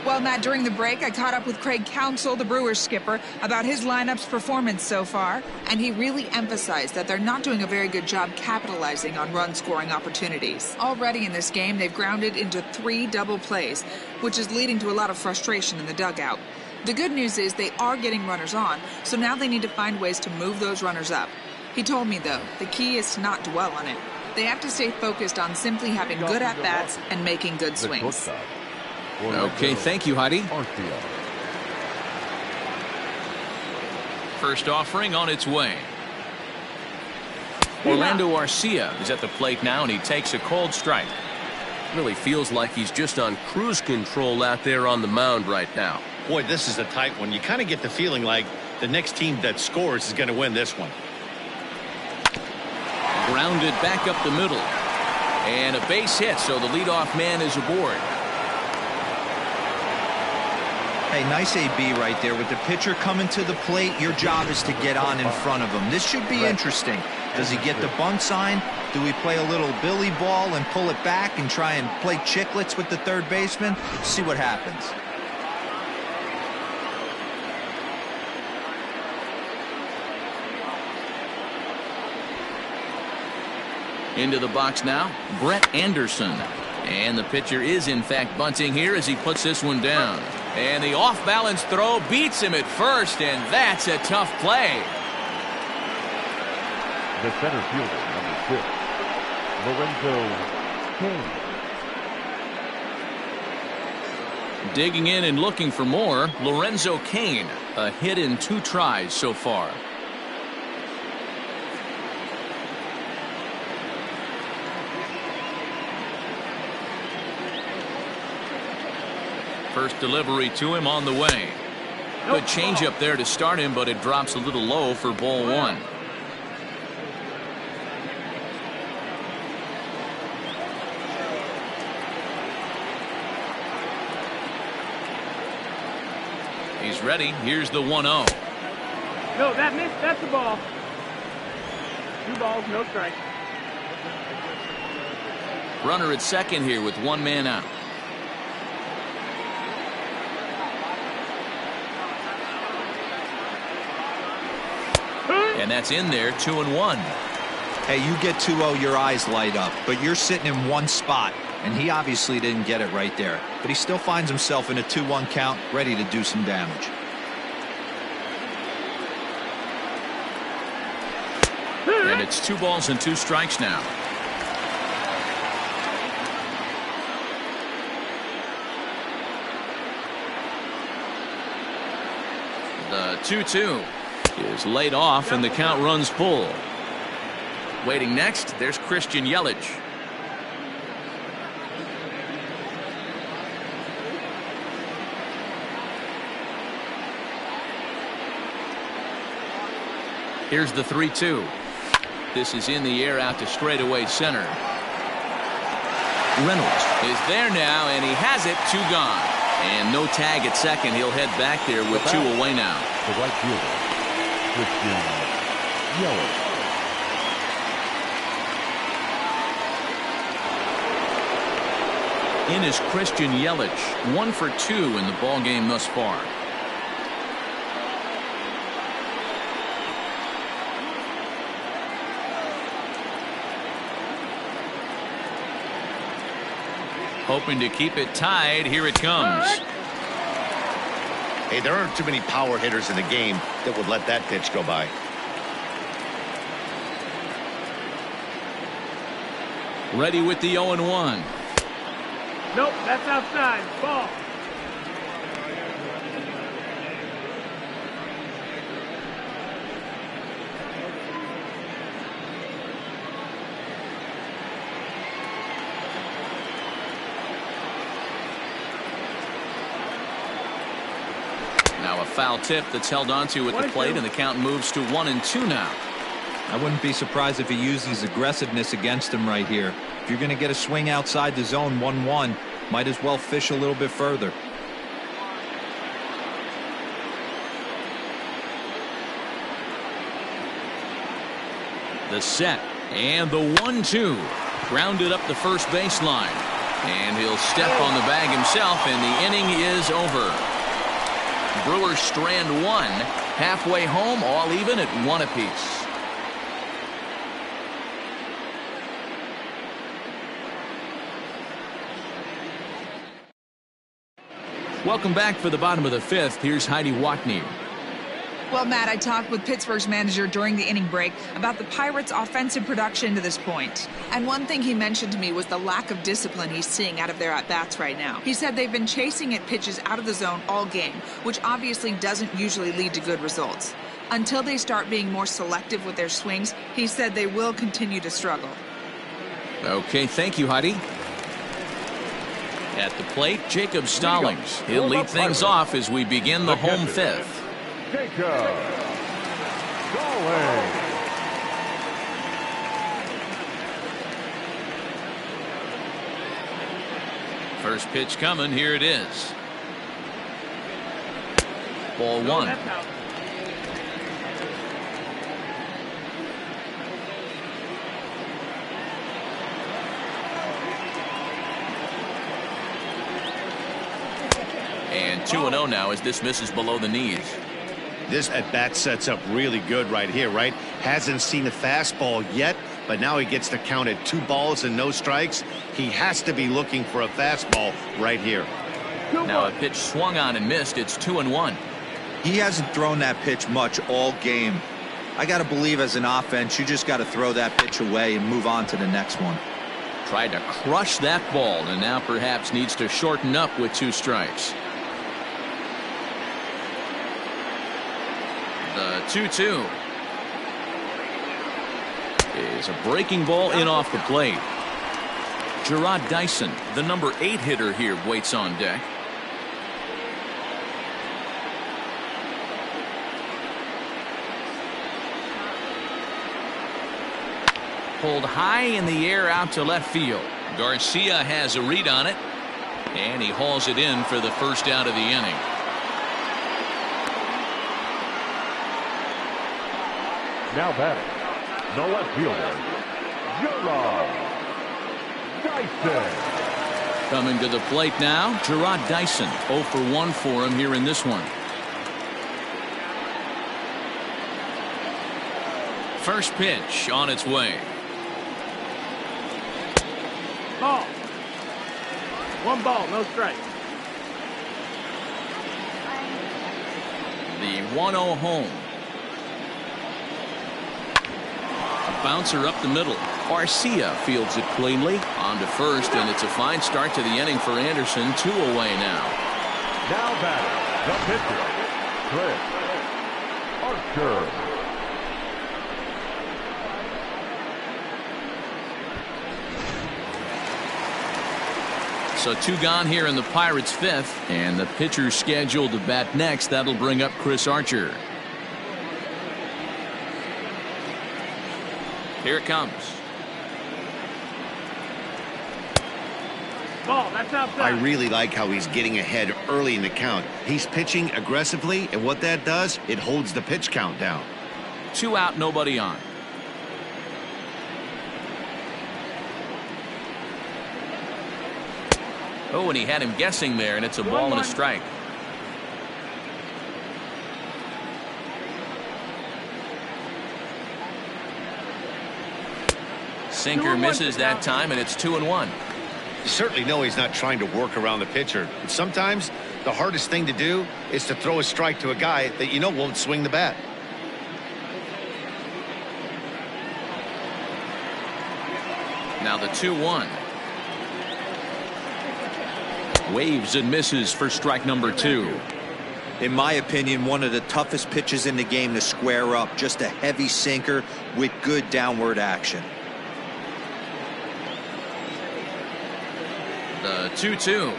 [SPEAKER 6] Well, Matt, during the break, I caught up with Craig Counsell, the Brewers skipper, about his lineup's performance so far, and he really emphasized that they're not doing a very good job capitalizing on run-scoring opportunities. Already in this game, they've grounded into 3 double plays, which is leading to a lot of frustration in the dugout. The good news is they are getting runners on, so now they need to find ways to move those runners up. He told me, though, the key is to not dwell on it. They have to stay focused on simply having good at-bats and making good swings.
[SPEAKER 1] Okay, thank you, Heidi. First offering on its way. Orlando Arcia is at the plate now, and he takes a cold strike.
[SPEAKER 7] Really feels like he's just on cruise control out there on the mound right now.
[SPEAKER 2] Boy, this is a tight one. You kind of get the feeling like the next team that scores is going to win this one.
[SPEAKER 1] Grounded back up the middle. And a base hit, so the leadoff man is aboard.
[SPEAKER 3] Hey, nice AB right there. With the pitcher coming to the plate, your job is to get on in front of him. This should be interesting. Does he get the bunt sign? Do we play a little billy ball and pull it back and try and play chicklets with the third baseman? See what happens.
[SPEAKER 1] Into the box now, Brett Anderson. And the pitcher is, in fact, bunting here as he puts this one down. And the off-balance throw beats him at first, and that's a tough play.
[SPEAKER 4] The center fielder, number 6, Lorenzo Cain.
[SPEAKER 1] Digging in and looking for more, Lorenzo Cain. A hit in 2 tries so far. First delivery to him on the way. Good changeup there to start him, but it drops a little low for ball 1. He's ready. Here's the 1-0.
[SPEAKER 5] No, that missed. That's the ball. 2 balls, no strike.
[SPEAKER 1] Runner at second here with 1 man out. And that's in there, 2-1.
[SPEAKER 3] Hey, you get 2-0, your eyes light up, but you're sitting in one spot, and he obviously didn't get it right there. But he still finds himself in a 2-1 count, ready to do some damage.
[SPEAKER 1] And it's 2 balls and 2 strikes now. The 2-2 is laid off, and the count runs full. Waiting next, there's Christian Yelich. Here's the 3-2. This is in the air out to straightaway center. Reynolds is there now, and he has it. 2 gone. And no tag at second. He'll head back there with 2 away now.
[SPEAKER 4] The right fielder, Christian Yelich.
[SPEAKER 1] In is Christian Yelich, 1 for 2 in the ballgame thus far. Hoping to keep it tied. Here it comes.
[SPEAKER 2] Hey, there aren't too many power hitters in the game that would let that pitch go by.
[SPEAKER 1] Ready with the 0-1.
[SPEAKER 5] Nope, that's outside. Ball.
[SPEAKER 1] Now a foul tip that's held onto at the plate, and the count moves to 1-2 now.
[SPEAKER 3] I wouldn't be surprised if he uses aggressiveness against him right here. If you're going to get a swing outside the zone 1-1, might as well fish a little bit further.
[SPEAKER 1] The set and the 1-2. Grounded up the first baseline. And he'll step on the bag himself, and the inning is over. Brewers strand one. Halfway home, all even at 1 apiece. Welcome back for the bottom of the 5th. Here's Heidi Watney.
[SPEAKER 6] Well, Matt, I talked with Pittsburgh's manager during the inning break about the Pirates' offensive production to this point. And one thing he mentioned to me was the lack of discipline he's seeing out of their at-bats right now. He said they've been chasing at pitches out of the zone all game, which obviously doesn't usually lead to good results. Until they start being more selective with their swings, he said they will continue to struggle.
[SPEAKER 1] Okay, thank you, Heidi. At the plate, Jacob Stallings. He'll lead things off as we begin the home 5th.
[SPEAKER 4] Jacob Stallings.
[SPEAKER 1] First pitch coming. Here it is. Ball 1. And 2-0 now as this misses below the knees.
[SPEAKER 2] This at-bat sets up really good right here, right? Hasn't seen a fastball yet, but now he gets to count at 2 balls and no strikes. He has to be looking for a fastball right here.
[SPEAKER 1] Now a pitch swung on and missed. It's 2-1.
[SPEAKER 3] He hasn't thrown that pitch much all game. I got to believe as an offense, you just got to throw that pitch away and move on to the next one.
[SPEAKER 1] Tried to crush that ball and now perhaps needs to shorten up with 2 strikes. The 2-2 is a breaking ball in off the plate. Gerard Dyson, the number 8 hitter here, waits on deck. Pulled high in the air out to left field. Garcia has a read on it, and he hauls it in for the first out of the inning.
[SPEAKER 4] Now batting, the left fielder, Gerard Dyson.
[SPEAKER 1] Coming to the plate now, Gerard Dyson. 0 for 1 for him here in this one. First pitch on its way.
[SPEAKER 5] Ball. 1 ball, no strike.
[SPEAKER 1] The 1-0 home. Bouncer up the middle. Garcia fields it cleanly. On to first, and it's a fine start to the inning for Anderson. 2 away now.
[SPEAKER 4] Now batting, the pitcher, Chris Archer.
[SPEAKER 1] So 2 gone here in the Pirates' 5th, and the pitcher scheduled to bat next. That'll bring up Chris Archer. Here it comes.
[SPEAKER 5] Ball, that's outside.
[SPEAKER 2] I really like how he's getting ahead early in the count. He's pitching aggressively, and what that does, it holds the pitch count down.
[SPEAKER 1] 2 out, nobody on. Oh, and he had him guessing there, and it's a ball and a strike. Sinker misses that time, and it's 2-1.
[SPEAKER 2] You certainly know he's not trying to work around the pitcher. But sometimes the hardest thing to do is to throw a strike to a guy that you know won't swing the bat.
[SPEAKER 1] Now the 2-1. Waves and misses for strike number 2.
[SPEAKER 3] In my opinion, one of the toughest pitches in the game to square up. Just a heavy sinker with good downward action.
[SPEAKER 1] The 2-2.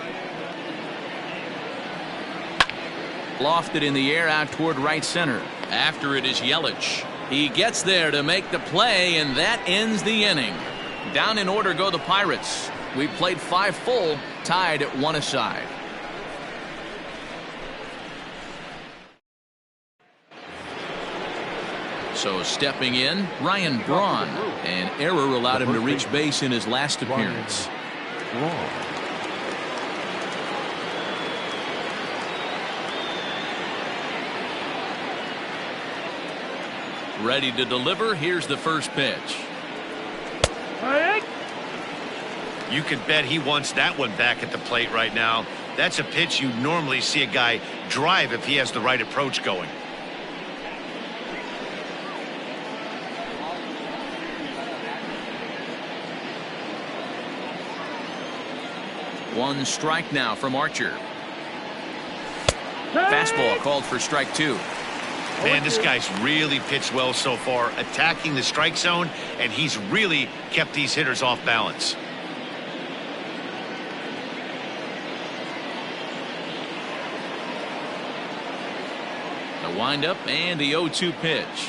[SPEAKER 1] Lofted in the air out toward right center. After it is Yelich. He gets there to make the play, and that ends the inning. Down in order go the Pirates. We played 5 full, tied at 1 aside. So stepping in, Ryan Braun. An error allowed him to reach base in his last appearance. Ready to deliver. Here's the first pitch.
[SPEAKER 2] You can bet he wants that one back at the plate right now. That's a pitch you normally see a guy drive if he has the right approach going.
[SPEAKER 1] One strike now from Archer. Fastball called for strike 2.
[SPEAKER 2] Man, this guy's really pitched well so far, attacking the strike zone, and he's really kept these hitters off balance.
[SPEAKER 1] The windup and the 0-2 pitch.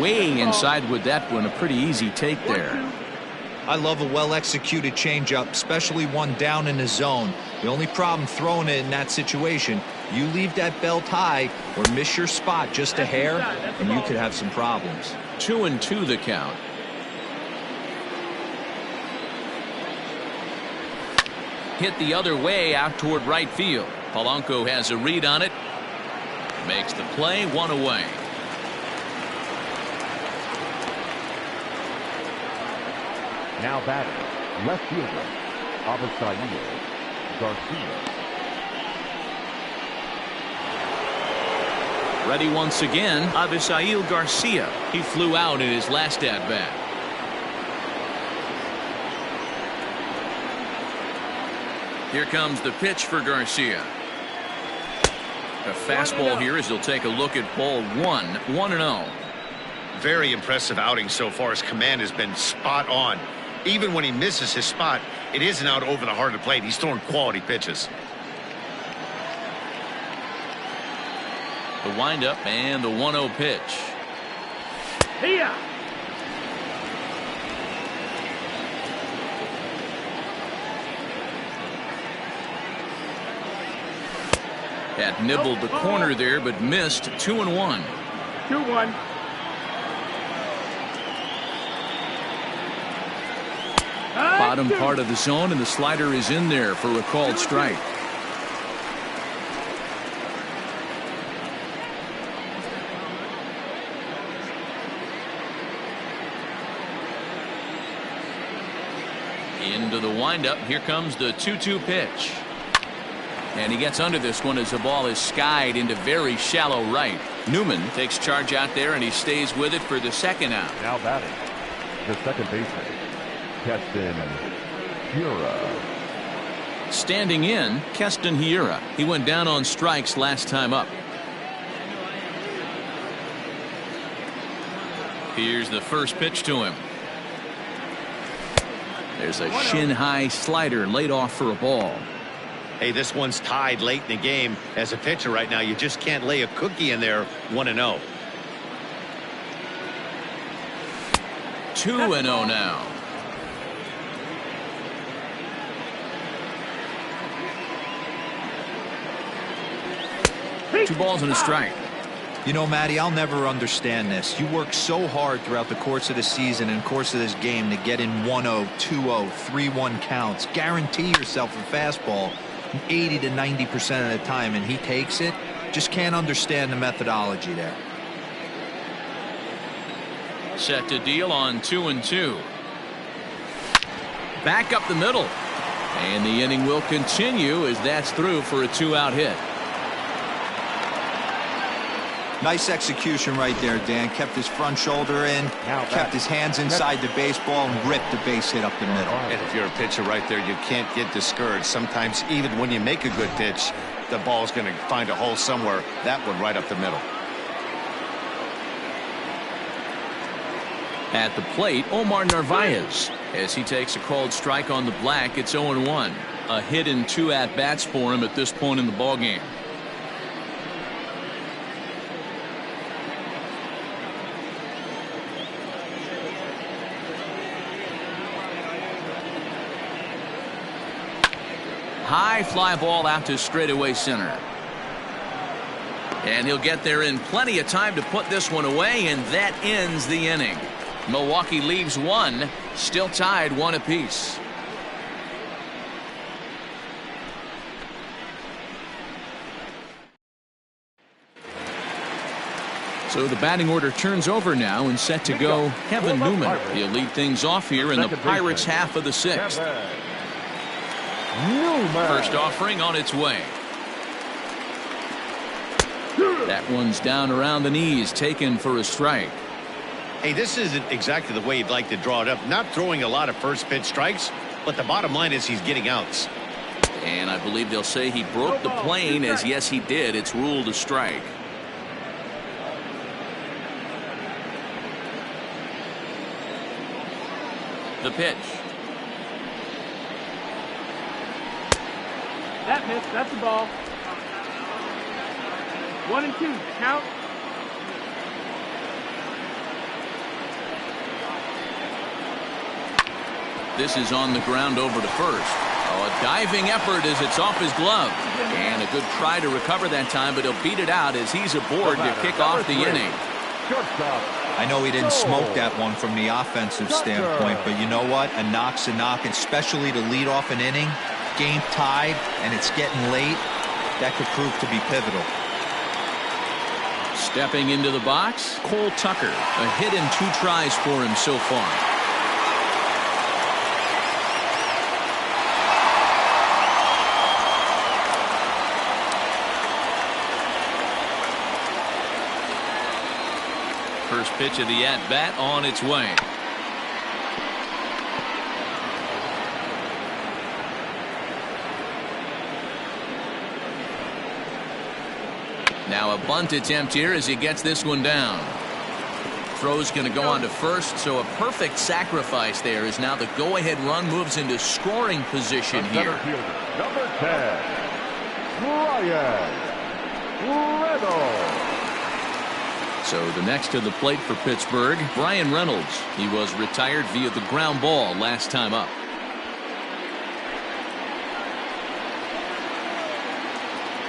[SPEAKER 1] Way inside with that one. A pretty easy take there.
[SPEAKER 3] I love a well-executed changeup, especially one down in the zone. The only problem throwing it in that situation, you leave that belt high or miss your spot just a hair, and you could have some problems.
[SPEAKER 1] 2-2 the count. Hit the other way out toward right field. Polanco has a read on it. Makes the play, 1 away.
[SPEAKER 4] Now batting, left fielder, Avisail Garcia.
[SPEAKER 1] Ready once again, Avisail Garcia. He flew out in his last at-bat. Here comes the pitch for Garcia. A fastball here as he'll take a look at ball 1, 1-0.
[SPEAKER 2] Very impressive outing so far. His command has been spot on. Even when he misses his spot, it isn't out over the heart of the plate. He's throwing quality pitches.
[SPEAKER 1] The windup and the 1-0 pitch.
[SPEAKER 5] Here.
[SPEAKER 1] Had nibbled the corner there, but missed. 2-1.
[SPEAKER 5] 2-1.
[SPEAKER 1] Bottom part of the zone, and the slider is in there for a called strike. Into the windup. Here comes the 2-2 pitch. And he gets under this one as the ball is skied into very shallow right. Newman takes charge out there, and he stays with it for the second out.
[SPEAKER 4] Now batting, the second baseman, Keston Hiura.
[SPEAKER 1] Standing in, Keston Hiura. He went down on strikes last time up. Here's the first pitch to him. There's a shin-high slider laid off for a ball.
[SPEAKER 2] Hey, this one's tied late in the game. As a pitcher right now, you just can't lay a cookie in there. 1-0.
[SPEAKER 1] 2-0 now. Two balls and a strike.
[SPEAKER 3] You know, Matty, I'll never understand this. You work so hard throughout the course of the season and course of this game to get in 1-0, 2-0, 3-1 counts. Guarantee yourself a fastball 80 to 90% of the time, and he takes it. Just can't understand the methodology there.
[SPEAKER 1] Set to deal on 2-2. Back up the middle. And the inning will continue as that's through for a 2-out hit.
[SPEAKER 3] Nice execution right there, Dan. Kept his front shoulder in, kept his hands inside the baseball, and ripped the base hit up the middle.
[SPEAKER 2] And if you're a pitcher right there, you can't get discouraged. Sometimes even when you make a good pitch, the ball's going to find a hole somewhere. That one right up the middle.
[SPEAKER 1] At the plate, Omar Narvaez. As he takes a called strike on the black, it's 0-1. A hit in 2 at-bats for him at this point in the ballgame. high fly ball out to straightaway center. And he'll get there in plenty of time to put this one away, and that ends the inning. Milwaukee leaves one, still tied 1 apiece. So the batting order turns over now and set to go Kevin Newman. He'll lead things off here in the Pirates' half of the 6th. First offering on its way. That one's down around the knees, taken for a strike.
[SPEAKER 2] Hey, this isn't exactly the way you'd like to draw it up. Not throwing a lot of first pitch strikes, but the bottom line is he's getting outs.
[SPEAKER 1] And I believe they'll say he broke the plane, as yes he did. It's ruled a strike. The pitch.
[SPEAKER 5] That missed. That's the ball. 1 and 2. Count.
[SPEAKER 1] This is on the ground over to first. Oh, a diving effort as it's off his glove. And a good try to recover that time, but he'll beat it out as he's aboard to kick off the inning.
[SPEAKER 3] I know he didn't smoke that one from the offensive standpoint, but you know what? A knock's a knock, especially to lead off an inning. Game tied, and it's getting late. That could prove to be pivotal.
[SPEAKER 1] Stepping into the box, Cole Tucker. A hit in 2 tries for him so far. First pitch of the at-bat on its way. Now a bunt attempt here as he gets this one down. Throw's going to go on to first, so a perfect sacrifice there as now the go-ahead run moves into scoring position here.
[SPEAKER 4] Number 10, Brian Reynolds.
[SPEAKER 1] So the next to the plate for Pittsburgh, Brian Reynolds. He was retired via the ground ball last time up.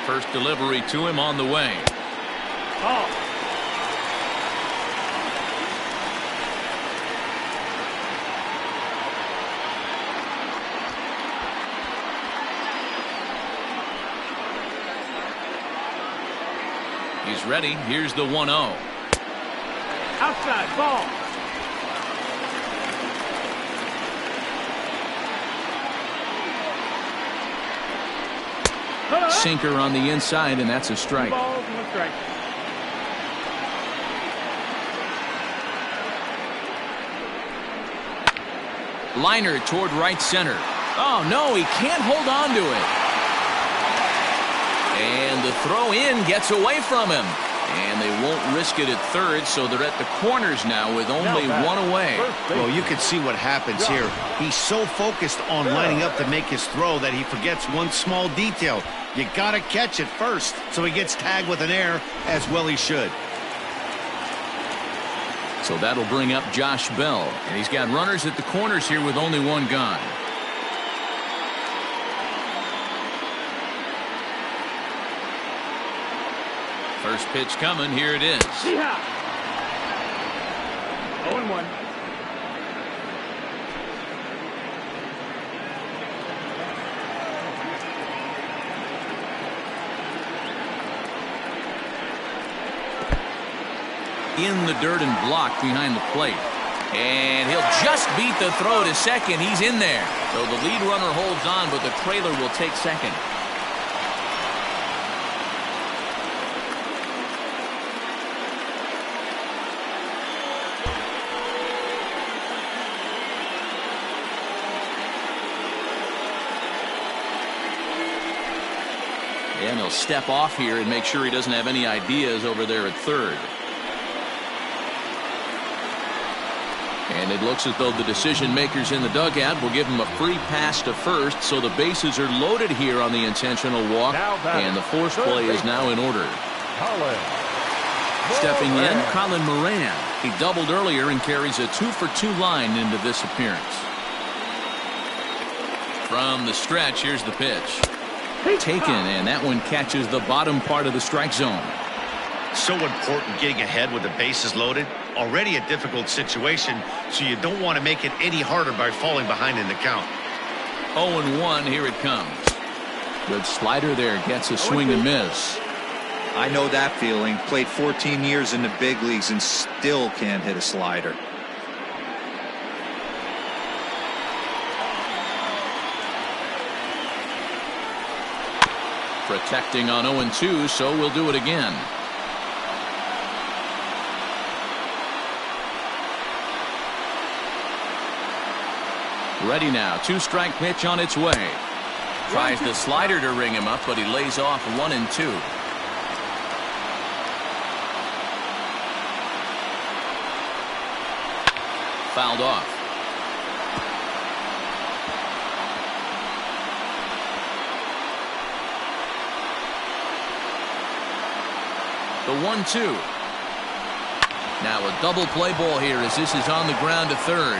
[SPEAKER 1] First delivery to him on the way.
[SPEAKER 5] Oh.
[SPEAKER 1] He's ready. Here's the 1-0.
[SPEAKER 5] Outside ball.
[SPEAKER 1] Sinker on the inside, and that's a strike.
[SPEAKER 5] 2 balls, 1 strike.
[SPEAKER 1] Liner toward right center. Oh, no, he can't hold on to it. And the throw in gets away from him. And they won't risk it at third, so they're at the corners now with only 1 away.
[SPEAKER 2] Well, you can see what happens here. He's so focused on lining up to make his throw that he forgets one small detail. You got to catch it first, so he gets tagged with an error, as well he should.
[SPEAKER 1] So that'll bring up Josh Bell, and he's got runners at the corners here with only 1 gone. First pitch coming. Here it is.
[SPEAKER 5] 0-1.
[SPEAKER 1] In the dirt and blocked behind the plate. And he'll just beat the throw to second. He's in there. So the lead runner holds on, but the trailer will take second. And he'll step off here and make sure he doesn't have any ideas over there at third. And it looks as though the decision makers in the dugout will give him a free pass to first, so the bases are loaded here on the intentional walk, and the force play is now in order. Stepping in, Colin Moran. He doubled earlier and carries a 2-for-2 line into this appearance. From the stretch, here's the pitch. Taken, and that one catches the bottom part of the strike zone.
[SPEAKER 2] So important getting ahead with the bases loaded. Already a difficult situation, so you don't want to make it any harder by falling behind in the count.
[SPEAKER 1] 0-1, here it comes. Good slider there, gets a swing and miss.
[SPEAKER 3] I know that feeling. Played 14 years in the big leagues and still can't hit a slider.
[SPEAKER 1] Protecting on 0-2, so we'll do it again. Ready now. 2-strike pitch on its way. Tries the slider to ring him up, but he lays off 1-2. Fouled off. The 1-2. Now a double play ball here as this is on the ground to third.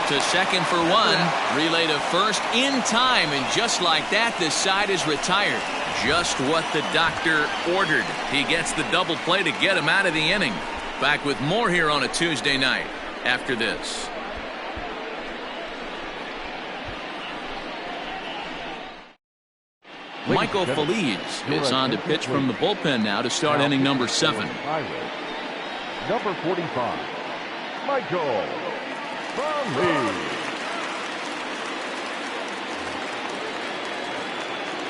[SPEAKER 1] To second for one. Relay to first in time, and just like that, the side is retired. Just what the doctor ordered. He gets the double play to get him out of the inning. Back with more here on a Tuesday night after this. Michael Feliz is on to pitch from the bullpen now to start inning number 7.
[SPEAKER 4] Number 45, Michael Feliz.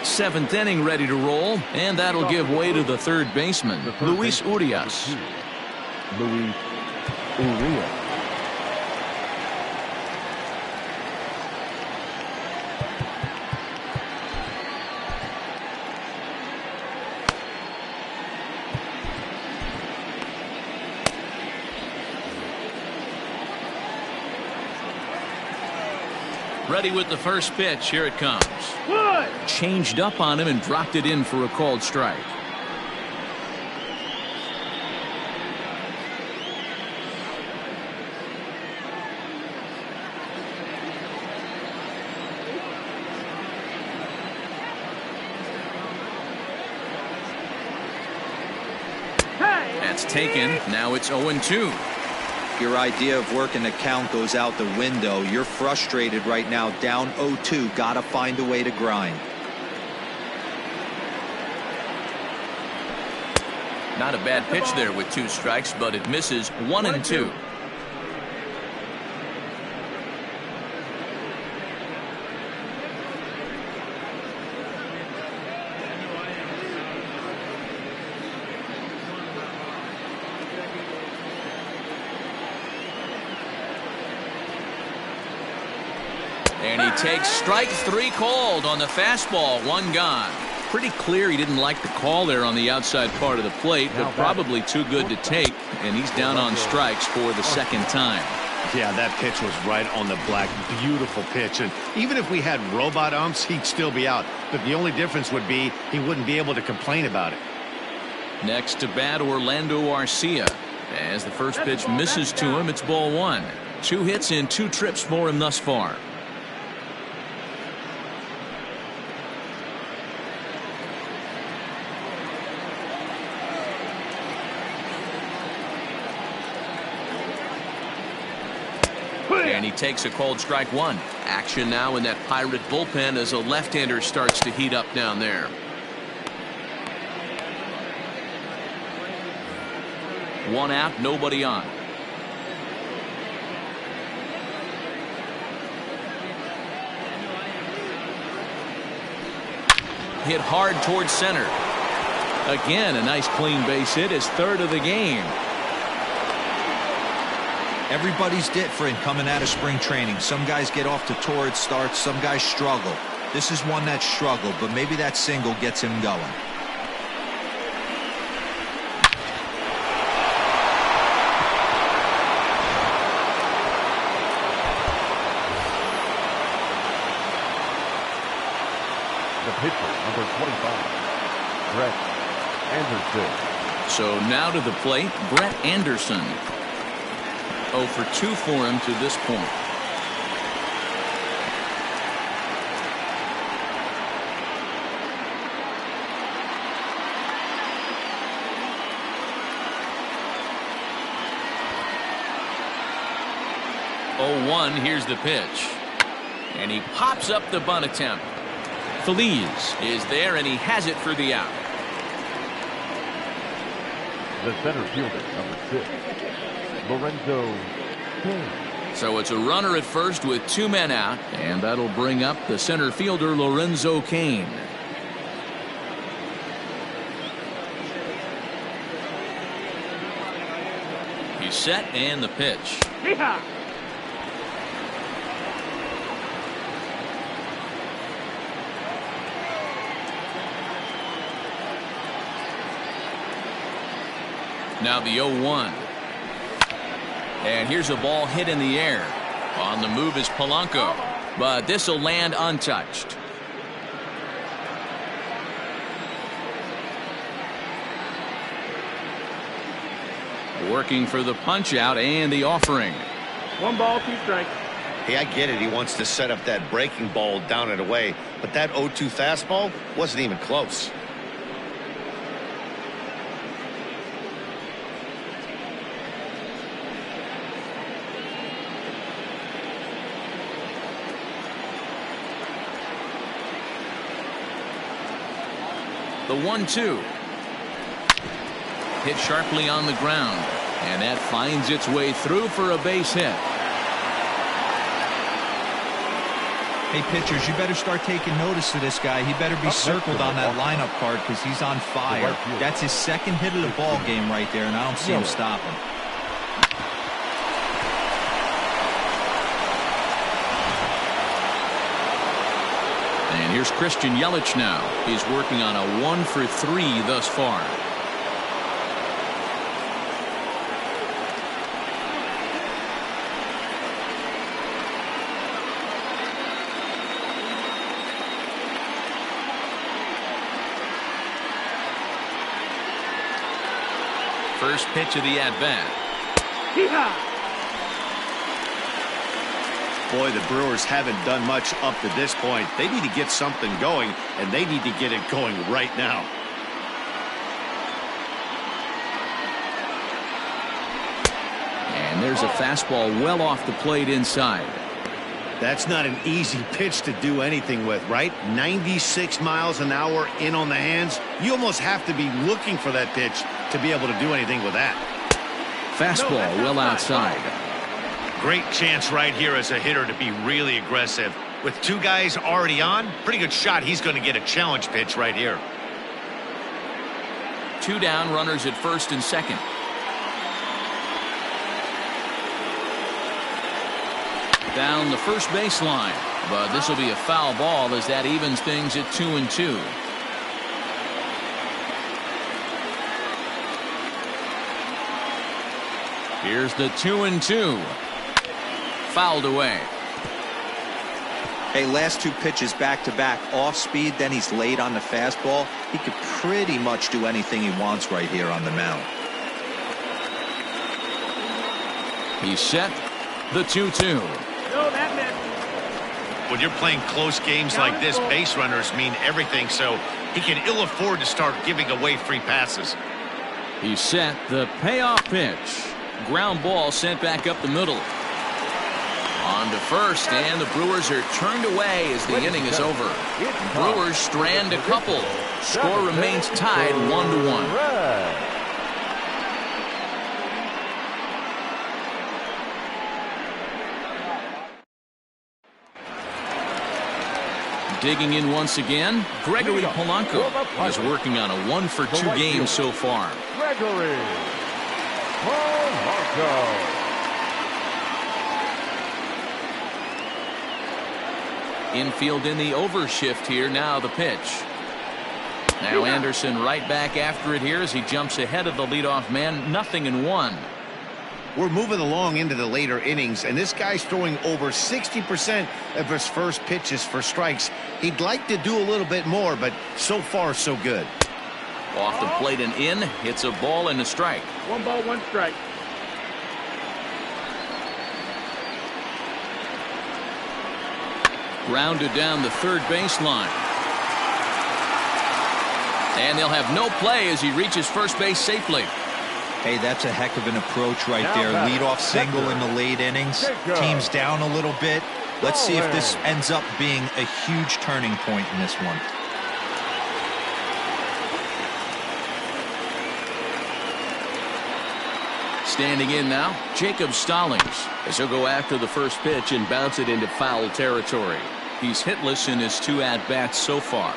[SPEAKER 1] 7th inning ready to roll, and that'll give way to the third baseman, Luis Urias.
[SPEAKER 4] Luis Urias.
[SPEAKER 1] Ready with the first pitch. Here it comes. Changed up on him and dropped it in for a called strike. That's taken. Now it's 0-2.
[SPEAKER 3] Your idea of working the count goes out the window. You're frustrated right now, down 0-2. Gotta find a way to grind.
[SPEAKER 1] Not a bad pitch there with 2 strikes, but it misses 1-2. And he takes strike 3 called on the fastball. 1 gone. Pretty clear he didn't like the call there on the outside part of the plate, but probably too good to take, and he's down on strikes for the second time.
[SPEAKER 2] Yeah, that pitch was right on the black. Beautiful pitch. And even if we had robot umps, he'd still be out. But the only difference would be he wouldn't be able to complain about it.
[SPEAKER 1] Next to bat, Orlando Arcia. As the first pitch misses to him, it's ball 1. 2 hits in 2 trips for him thus far. And he takes a called strike 1. Action now in that Pirate bullpen as a left-hander starts to heat up down there. 1 out, nobody on. Hit hard towards center. Again, a nice clean base hit, his 3rd of the game.
[SPEAKER 3] Everybody's different coming out of spring training. Some guys get off to torrid starts, some guys struggle. This is one that struggled, but maybe that single gets him going.
[SPEAKER 4] The pitcher, number 25, Brett Anderson.
[SPEAKER 1] So now to the plate, Brett Anderson. 0 for 2 for him to this point. 0-1, here's the pitch. And he pops up the bunt attempt. Feliz is there, and he has it for the out.
[SPEAKER 4] The center fielder, number 6, Lorenzo King.
[SPEAKER 1] So it's a runner at first with 2 men out, and that'll bring up the center fielder, Lorenzo Kane. He's set, and the pitch.
[SPEAKER 5] Yeehaw!
[SPEAKER 1] Now the 0-1. And here's a ball hit in the air. On the move is Polanco, but this will land untouched. Working for the punch out and the offering.
[SPEAKER 5] 1 ball, 2 strikes.
[SPEAKER 2] Hey, I get it. He wants to set up that breaking ball down and away, but that 0-2 fastball wasn't even close.
[SPEAKER 1] The 1-2. Hit sharply on the ground, and that finds its way through for a base hit.
[SPEAKER 3] Hey, pitchers, you better start taking notice of this guy. He better be circled on that lineup card because he's on fire. That's his 2nd hit of the ball game right there, and I don't see him stopping.
[SPEAKER 1] And here's Christian Yelich now. He's working on a 1-for-3 thus far. First pitch of the at-bat.
[SPEAKER 5] Yeehaw!
[SPEAKER 2] Boy, the Brewers haven't done much up to this point. They need to get something going, and they need to get it going right now.
[SPEAKER 1] And there's a fastball well off the plate inside.
[SPEAKER 2] That's not an easy pitch to do anything with, right? 96 miles an hour in on the hands. You almost have to be looking for that pitch to be able to do anything with that.
[SPEAKER 1] Fastball well outside.
[SPEAKER 2] Great chance right here as a hitter to be really aggressive. With 2 guys already on, pretty good shot he's going to get a challenge pitch right here.
[SPEAKER 1] 2 down, runners at first and second. Down the first baseline, but this will be a foul ball as that evens things at 2-2. Here's the 2-2. Fouled away.
[SPEAKER 3] Hey, last 2 pitches back-to-back, off speed, then he's late on the fastball. He could pretty much do anything he wants right here on the mound.
[SPEAKER 1] He's set. The 2-2.
[SPEAKER 5] No, that missed.
[SPEAKER 2] When you're playing close games like this, base runners mean everything, so he can ill afford to start giving away free passes.
[SPEAKER 1] He's set. The payoff pitch. Ground ball sent back up the middle. On to first, and the Brewers are turned away as the inning is over. Brewers strand a couple. Score remains tied 1-1. Digging in once again, Gregory Polanco is working on a 1-for-2 game so far.
[SPEAKER 4] Gregory Polanco.
[SPEAKER 1] Infield in the overshift here. Now the pitch. Now Anderson right back after it here as he jumps ahead of the leadoff man. 0-1.
[SPEAKER 2] We're moving along into the later innings, and this guy's throwing over 60% of his first pitches for strikes. He'd like to do a little bit more, but so far so good.
[SPEAKER 1] Off the plate and in. Hits a ball and a strike.
[SPEAKER 5] 1 ball, 1 strike.
[SPEAKER 1] Grounded down the third baseline. And they'll have no play as he reaches first base safely.
[SPEAKER 3] Hey, that's a heck of an approach right there. Leadoff single in the late innings. Team's down a little bit. Let's see if this ends up being a huge turning point in this one.
[SPEAKER 1] Standing in now, Jacob Stallings, as he'll go after the first pitch and bounce it into foul territory. He's hitless in his 2 at-bats so far.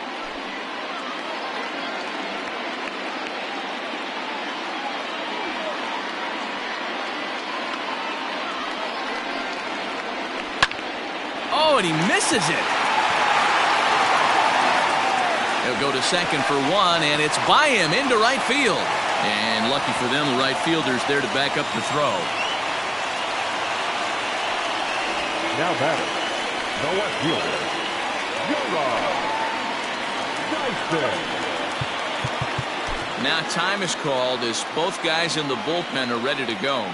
[SPEAKER 1] Oh, and he misses it. He'll go to second for 1, and it's by him into right field. And lucky for them, the right fielder's there to back up the throw.
[SPEAKER 4] Now batter, the left fielder, Dyson.
[SPEAKER 1] Now time is called as both guys in the bullpen are ready to go.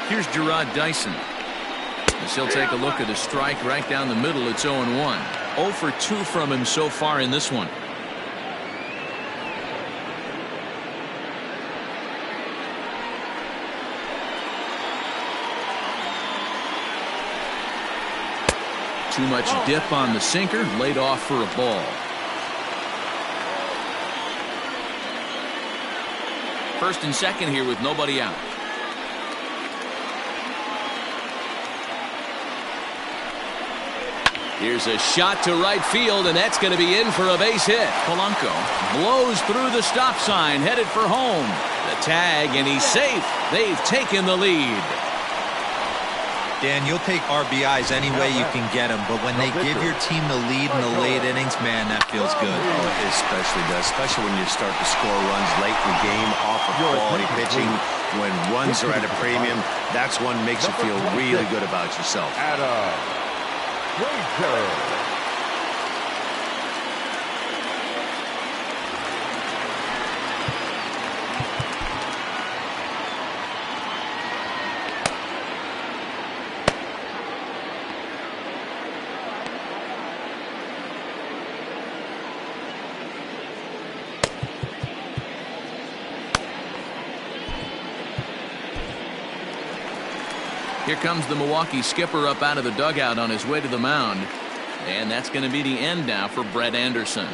[SPEAKER 1] Here's Gerard Dyson. As he'll take a look at a strike right down the middle. It's 0-1. 0 for 2 from him so far in this one. Too much dip on the sinker. Laid off for a ball. First and second here with nobody out. Here's a shot to right field, and that's going to be in for a base hit. Polanco blows through the stop sign, headed for home. The tag, and he's safe. They've taken the lead.
[SPEAKER 3] Dan, you'll take RBIs any way you can get them, but when they give your team the lead in the late innings, man, that feels good.
[SPEAKER 2] Oh, it especially does, especially when you start to score runs late in the game off of quality pitching. When runs are at a premium, that's one makes you feel really good about yourself.
[SPEAKER 1] Here comes the Milwaukee skipper up out of the dugout on his way to the mound. And that's going to be the end now for Brett Anderson.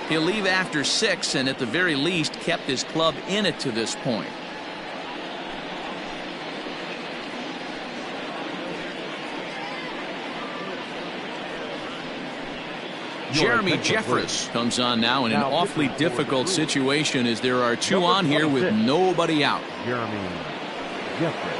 [SPEAKER 1] He'll leave after 6 and at the very least kept his club in it to this point. Jeremy Jeffress comes on now in an awfully difficult situation as there are 2 on here with nobody out.
[SPEAKER 4] Jeremy Jeffress.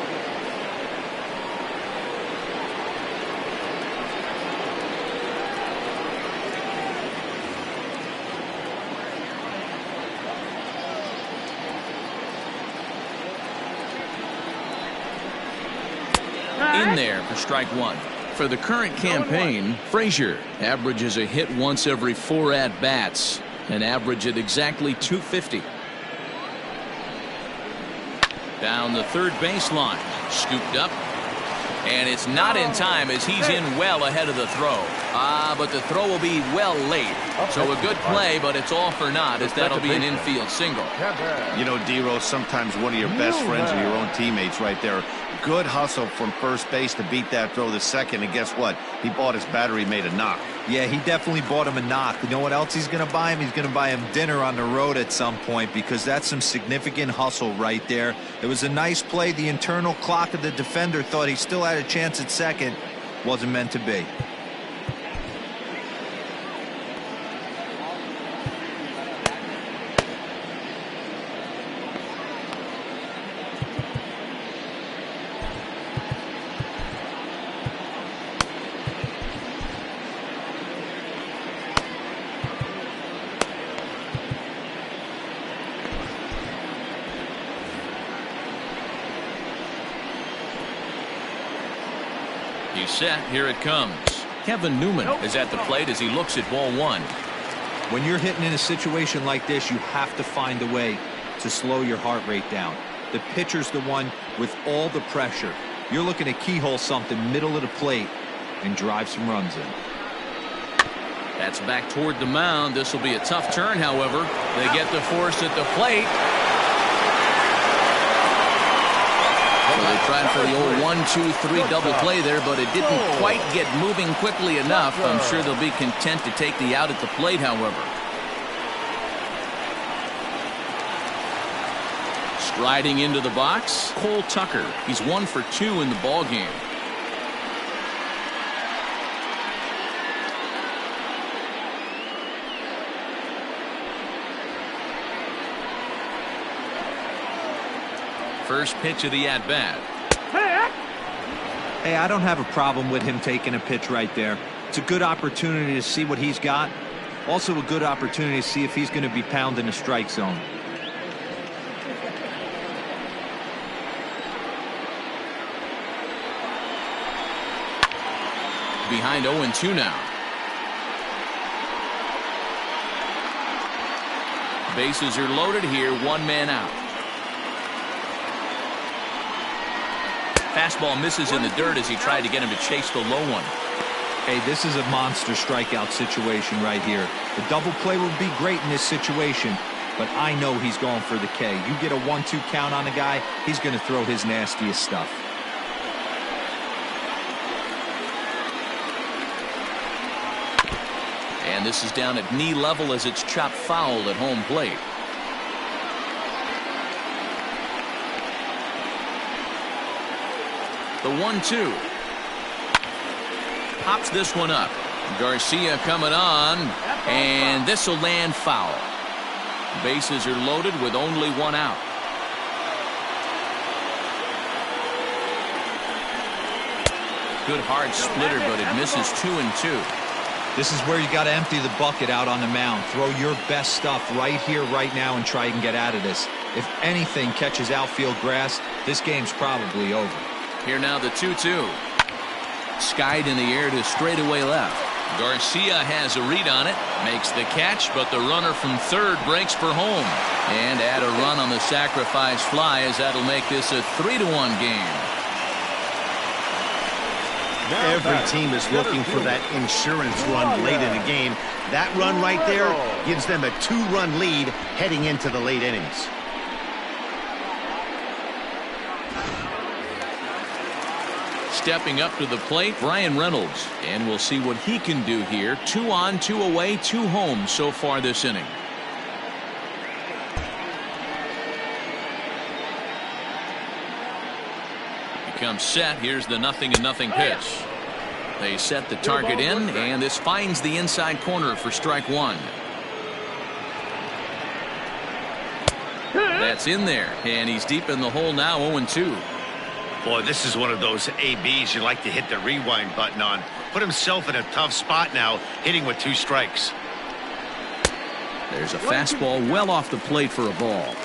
[SPEAKER 1] In there for strike 1. For the current campaign, Frazier averages a hit once every 4 at-bats, an average at exactly .250. Down the third baseline, scooped up, and it's not in time as he's in well ahead of the throw. But the throw will be well late. So a good play, but it's all for naught as that'll be an infield single.
[SPEAKER 2] You know, D-Rose, sometimes one of your best friends are your own teammates right there. Good hustle from first base to beat that throw to second, and guess what? He bought his battery, made a knock.
[SPEAKER 3] Yeah, he definitely bought him a knock. You know what else he's going to buy him? He's going to buy him dinner on the road at some point, because that's some significant hustle right there. It was a nice play. The internal clock of the defender thought he still had a chance at second. Wasn't meant to be.
[SPEAKER 1] He's set. Here it comes. Kevin Newman is at the plate as he looks at ball 1.
[SPEAKER 3] When you're hitting in a situation like this, you have to find a way to slow your heart rate down. The pitcher's the one with all the pressure. You're looking to keyhole something middle of the plate and drive some runs in.
[SPEAKER 1] That's back toward the mound. This will be a tough turn, however. They get the force at the plate. So they tried for the old 1-2-3 double play there, but it didn't quite get moving quickly enough. I'm sure they'll be content to take the out at the plate, however. Striding into the box, Cole Tucker. He's 1 for 2 in the ball game. First pitch of the at-bat.
[SPEAKER 3] Hey, I don't have a problem with him taking a pitch right there. It's a good opportunity to see what he's got. Also a good opportunity to see if he's going to be pounding the strike zone.
[SPEAKER 1] Behind 0-2 now. Bases are loaded here, 1 man out. Fastball misses in the dirt as he tried to get him to chase the low one.
[SPEAKER 3] Hey, this is a monster strikeout situation right here. The double play would be great in this situation, but I know he's going for the K. You get a 1-2 count on a guy, he's going to throw his nastiest stuff.
[SPEAKER 1] And this is down at knee level as it's chopped foul at home plate. The 1-2. Pops this one up. Garcia coming on, and this will land foul. Bases are loaded with only 1 out. Good hard splitter, but it misses 2-2.
[SPEAKER 3] This is where you got to empty the bucket out on the mound. Throw your best stuff right here, right now, and try and get out of this. If anything catches outfield grass, this game's probably over.
[SPEAKER 1] Here now the 2-2. Skied in the air to straightaway left. Garcia has a read on it, makes the catch, but the runner from third breaks for home. And add a run on the sacrifice fly, as that'll make this a 3-1 game.
[SPEAKER 2] Every team is looking for that insurance run late in the game. That run right there gives them a 2-run lead heading into the late innings.
[SPEAKER 1] Stepping up to the plate, Brian Reynolds. And we'll see what he can do here. 2 on, 2 away, 2 home so far this inning. Comes set. Here's the 0-0 pitch. They set the target in, and this finds the inside corner for strike 1. That's in there, and he's deep in the hole now. 0-2.
[SPEAKER 2] Boy, this is one of those ABs you like to hit the rewind button on. Put himself in a tough spot now, hitting with 2 strikes.
[SPEAKER 1] There's a fastball well off the plate for a ball.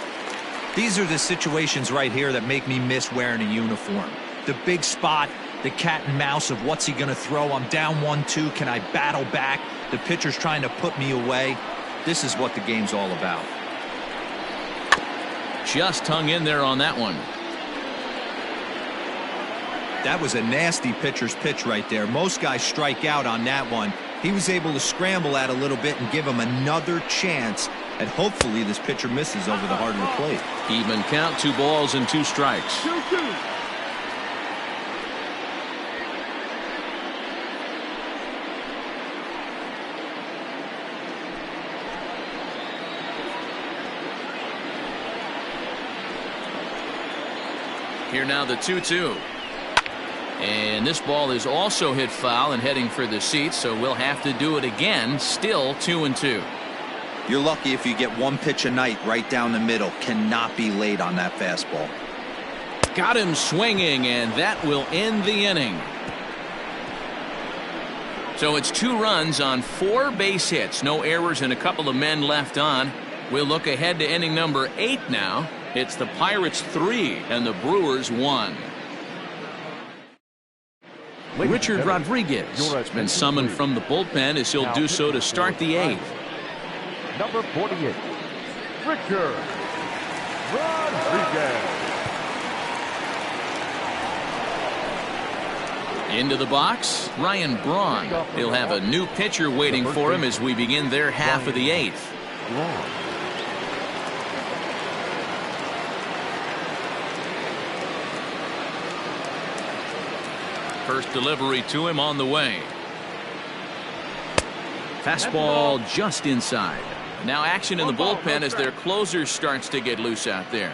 [SPEAKER 3] These are the situations right here that make me miss wearing a uniform. The big spot, the cat and mouse of what's he going to throw. I'm down 1-2. Can I battle back? The pitcher's trying to put me away. This is what the game's all about.
[SPEAKER 1] Just hung in there on that one.
[SPEAKER 3] That was a nasty pitcher's pitch right there. Most guys strike out on that one. He was able to scramble at a little bit and give him another chance. And hopefully this pitcher misses over the heart of the plate.
[SPEAKER 1] Even count, 2 balls and 2 strikes.
[SPEAKER 5] 2-2.
[SPEAKER 1] Here now the 2-2. And this ball is also hit foul and heading for the seats, so we'll have to do it again. Still 2-2.
[SPEAKER 3] You're lucky if you get 1 pitch a night right down the middle. Cannot be late on that fastball.
[SPEAKER 1] Got him swinging, and that will end the inning. So it's 2 runs on 4 base hits. No errors and a couple of men left on. We'll look ahead to inning number 8 now. It's the Pirates 3 and the Brewers 1. Richard Rodriguez has been summoned from the bullpen as he'll do so to start the 8th.
[SPEAKER 4] Number 48, Richard Rodriguez.
[SPEAKER 1] Into the box, Ryan Braun. He'll have a new pitcher waiting for him as we begin their half of the eighth. First delivery to him on the way. Fastball just inside. Now action in the bullpen as their closer starts to get loose out there.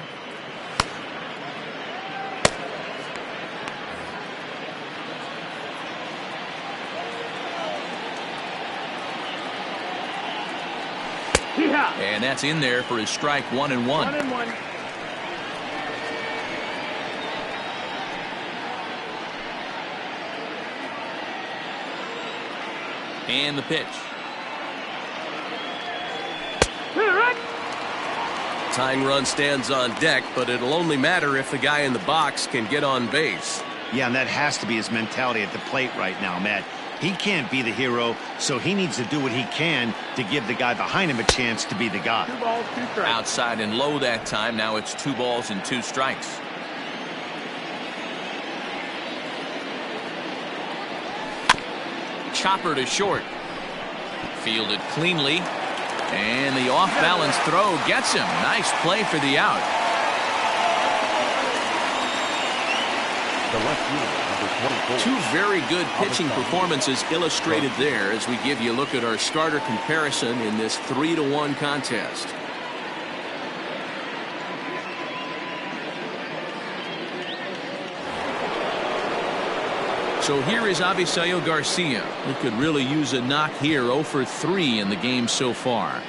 [SPEAKER 1] And that's in there for his strike 1-1.
[SPEAKER 5] 1-1.
[SPEAKER 1] And the pitch.
[SPEAKER 7] Tying run stands on deck, but it'll only matter if the guy in the box can get on base.
[SPEAKER 2] Yeah, and that has to be his mentality at the plate right now, Matt. He can't be the hero, so he needs to do what he can to give the guy behind him a chance to be the guy.
[SPEAKER 5] 2 balls, 2 strikes.
[SPEAKER 1] Outside and low that time. Now it's 2 balls and 2 strikes. Chopper to short. Fielded cleanly. And the off-balance throw gets him. Nice play for the out.
[SPEAKER 4] The left fielder, number 24.
[SPEAKER 1] 2 very good pitching performances illustrated there as we give you a look at our starter comparison in this 3-1 contest. So here is Avisail Garcia, who could really use a knock here. 0 for 3 in the game so far.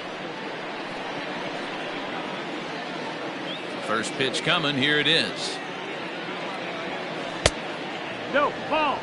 [SPEAKER 1] First pitch coming. Here it is.
[SPEAKER 5] No, ball.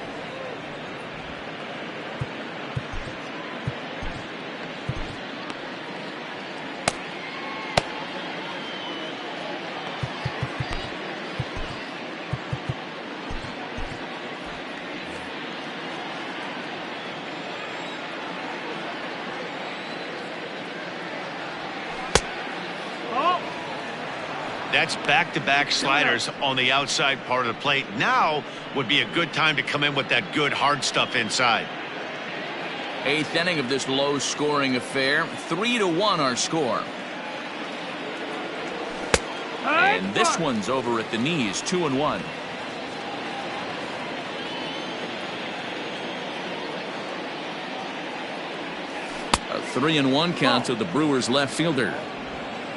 [SPEAKER 2] That's back-to-back sliders on the outside part of the plate. Now would be a good time to come in with that good hard stuff inside.
[SPEAKER 1] 8th inning of this low-scoring affair. 3-1 our score. And this one's over at the knees. 2-1. A 3-1 count to the Brewers left fielder.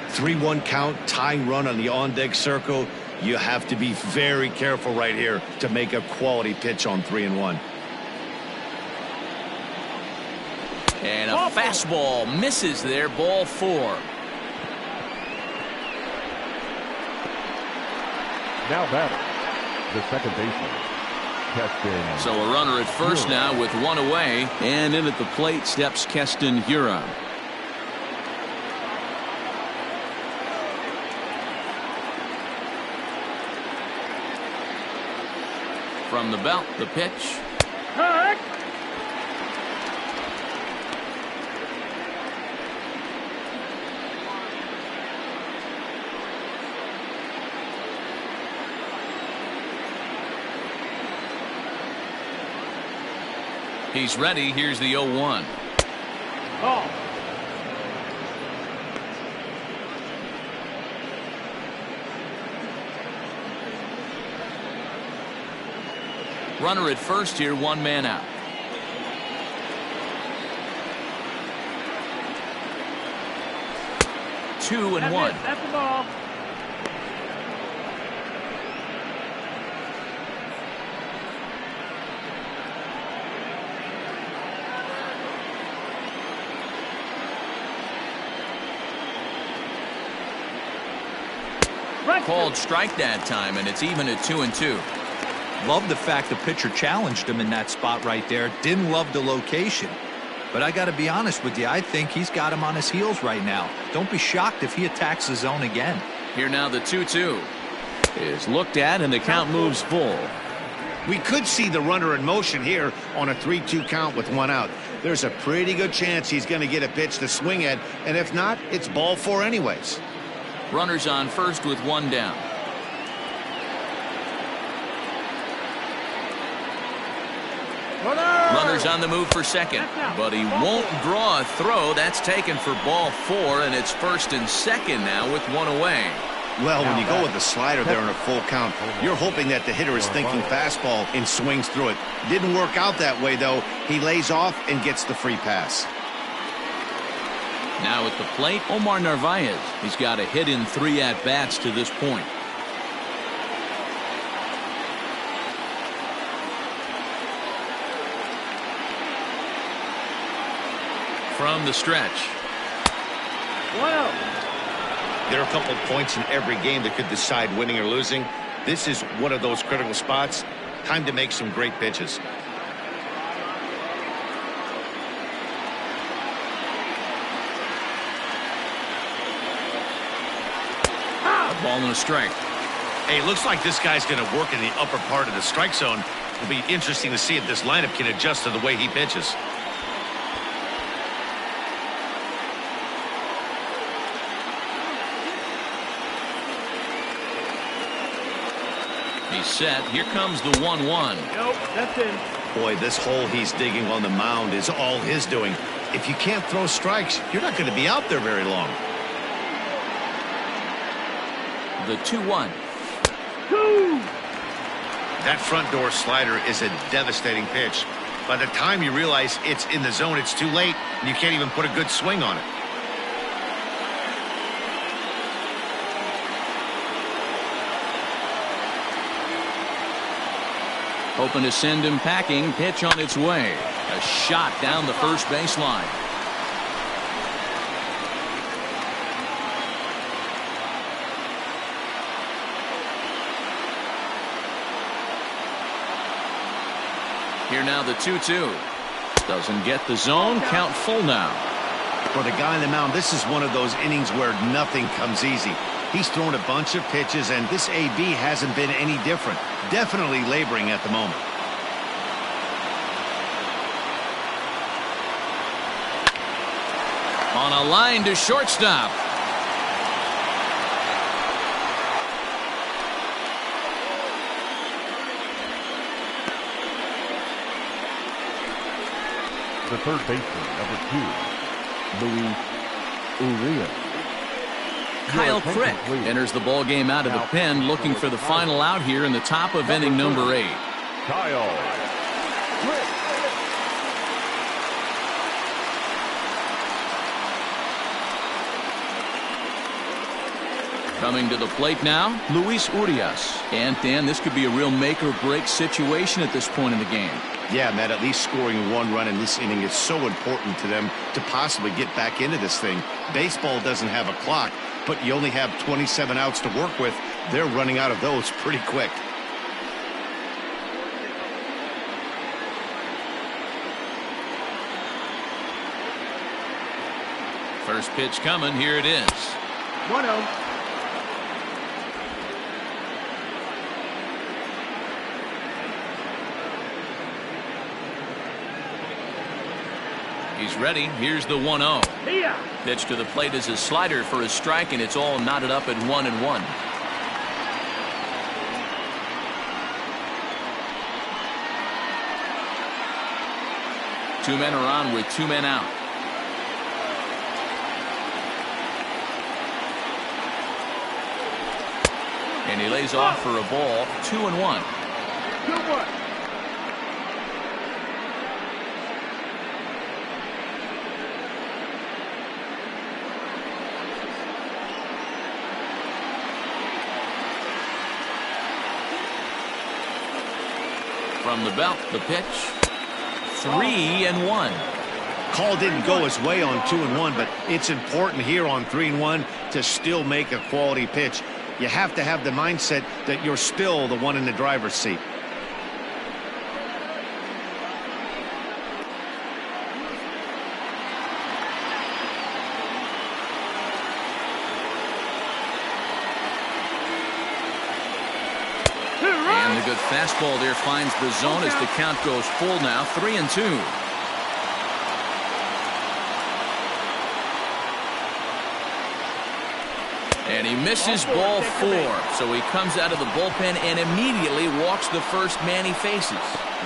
[SPEAKER 2] 3-1 count, tying run on the on-deck circle. You have to be very careful right here to make a quality pitch on 3-1.
[SPEAKER 1] And a fastball misses there. Ball 4.
[SPEAKER 4] Now batter, the second baseman, Keston.
[SPEAKER 1] So a runner at first now with 1 away, and in at the plate steps Keston Hiura. From the belt, the pitch.
[SPEAKER 5] Hurt.
[SPEAKER 1] He's ready. Here's the 0-1.
[SPEAKER 5] Ball.
[SPEAKER 1] Runner at first here, 1 man out. Two and 1.
[SPEAKER 5] That's the ball.
[SPEAKER 1] Called strike that time, and it's even at 2-2.
[SPEAKER 3] Love the fact the pitcher challenged him in that spot right there. Didn't love the location. But I got to be honest with you, I think he's got him on his heels right now. Don't be shocked if he attacks the zone again.
[SPEAKER 1] Here now the 2-2 is looked at, and the count moves full.
[SPEAKER 2] We could see the runner in motion here on a 3-2 count with 1 out. There's a pretty good chance he's going to get a pitch to swing at, and if not, it's ball 4 anyways.
[SPEAKER 1] Runners on first with 1 down. Runners on the move for second, but he won't draw a throw. That's taken for ball 4, and it's 1st and 2nd now with 1 away.
[SPEAKER 2] Well, when you go with the slider there in a full count, you're hoping that the hitter is thinking fastball and swings through it. Didn't work out that way, though. He lays off and gets the free pass.
[SPEAKER 1] Now at the plate, Omar Narvaez. He's got a hit in 3 at-bats to this point. From the stretch.
[SPEAKER 5] 1-0.
[SPEAKER 2] There are a couple of points in every game that could decide winning or losing. This is one of those critical spots. Time to make some great pitches.
[SPEAKER 1] A ball and a strike.
[SPEAKER 2] Hey, looks like this guy's going to work in the upper part of the strike zone. It'll be interesting to see if this lineup can adjust to the way he pitches.
[SPEAKER 1] He's set. Here comes the 1-1.
[SPEAKER 5] Nope, that's in.
[SPEAKER 2] Boy, this hole he's digging on the mound is all his doing. If you can't throw strikes, you're not going to be out there very long.
[SPEAKER 1] The 2-1.
[SPEAKER 5] 2.
[SPEAKER 2] That front door slider is a devastating pitch. By the time you realize it's in the zone, it's too late, and you can't even put a good swing on it.
[SPEAKER 1] Hoping to send him packing. Pitch on its way. A shot down the first baseline. Here now the 2-2. Doesn't get the zone. Count full now.
[SPEAKER 2] For the guy on the mound, this is one of those innings where nothing comes easy. He's thrown a bunch of pitches, and this AB hasn't been any different. Definitely laboring at the moment.
[SPEAKER 1] On a line to shortstop.
[SPEAKER 4] The third baseman, number 2, Luis Urias.
[SPEAKER 1] Kyle Crick enters the ball game out of the pen, looking for the final out here in the top of inning number 8.
[SPEAKER 4] Kyle Crick.
[SPEAKER 1] Coming to the plate now, Luis Urias. And Dan, this could be a real make or break situation at this point in the game.
[SPEAKER 2] Yeah, Matt, at least scoring 1 run in this inning is so important to them to possibly get back into this thing. Baseball doesn't have a clock, but you only have 27 outs to work with. They're running out of those pretty quick.
[SPEAKER 1] First pitch coming. Here it is.
[SPEAKER 5] 1-0.
[SPEAKER 1] He's ready. Here's the 1-0.
[SPEAKER 5] Yeah.
[SPEAKER 1] Pitch to the plate is a slider for a strike, and it's all knotted up at 1-1. Two men are on with 2 men out. And he lays off for a ball. 2-1.
[SPEAKER 5] 2-1.
[SPEAKER 1] From the belt, the pitch. 3-1.
[SPEAKER 2] Call didn't go his way on 2-1, but it's important here on 3-1 to still make a quality pitch. You have to have the mindset that you're still the one in the driver's seat.
[SPEAKER 1] And the good fastball there finds the zone as the count goes full now. 3-2. And he misses ball 4. So he comes out of the bullpen and immediately walks the first man he faces.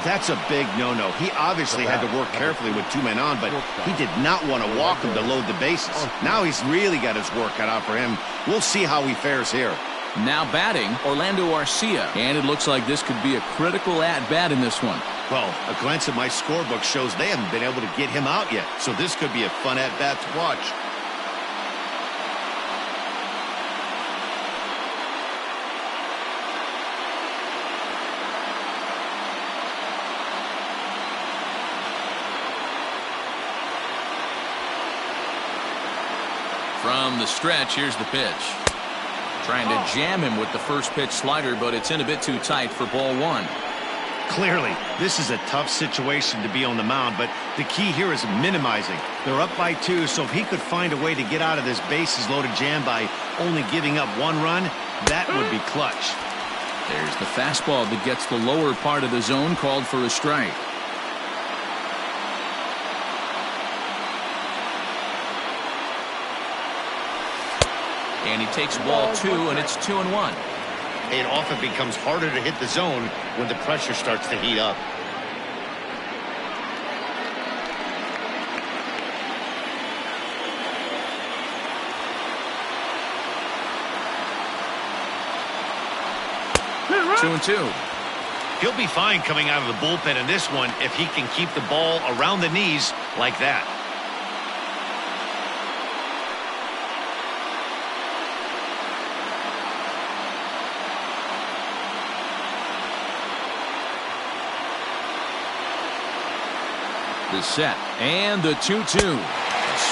[SPEAKER 2] That's a big no-no. He obviously had to work carefully with 2 men on, but he did not want to walk him to load the bases. Now he's really got his work cut out for him. We'll see how he fares here.
[SPEAKER 1] Now batting, Orlando Arcia. And it looks like this could be a critical at-bat in this one.
[SPEAKER 2] Well, a glance at my scorebook shows they haven't been able to get him out yet, so this could be a fun at-bat to watch.
[SPEAKER 1] From the stretch, here's the pitch. Trying to jam him with the first pitch slider, but it's in a bit too tight for ball 1.
[SPEAKER 2] Clearly, this is a tough situation to be on the mound, but the key here is minimizing. They're up by 2, so if he could find a way to get out of this bases-loaded jam by only giving up 1 run, that would be clutch.
[SPEAKER 1] There's the fastball that gets the lower part of the zone, called for a strike. And he takes ball 2, and it's 2-1.
[SPEAKER 2] It often becomes harder to hit the zone when the pressure starts to heat up.
[SPEAKER 1] Two and 2.
[SPEAKER 2] He'll be fine coming out of the bullpen in this one if he can keep the ball around the knees like that.
[SPEAKER 1] The set and the 2-2.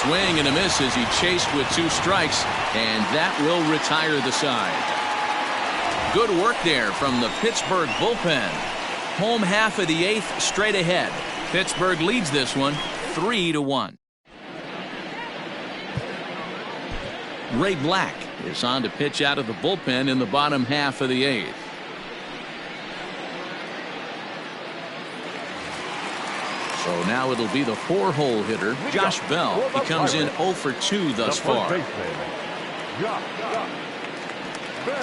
[SPEAKER 1] Swing and a miss as he chased with 2 strikes, and that will retire the side. Good work there from the Pittsburgh bullpen. Home half of the 8th straight ahead. Pittsburgh leads this one 3-1. Ray Black is on to pitch out of the bullpen in the bottom half of the 8th. So now it'll be the 4-hole hitter, Josh Bell. He comes in 0 for 2 thus far.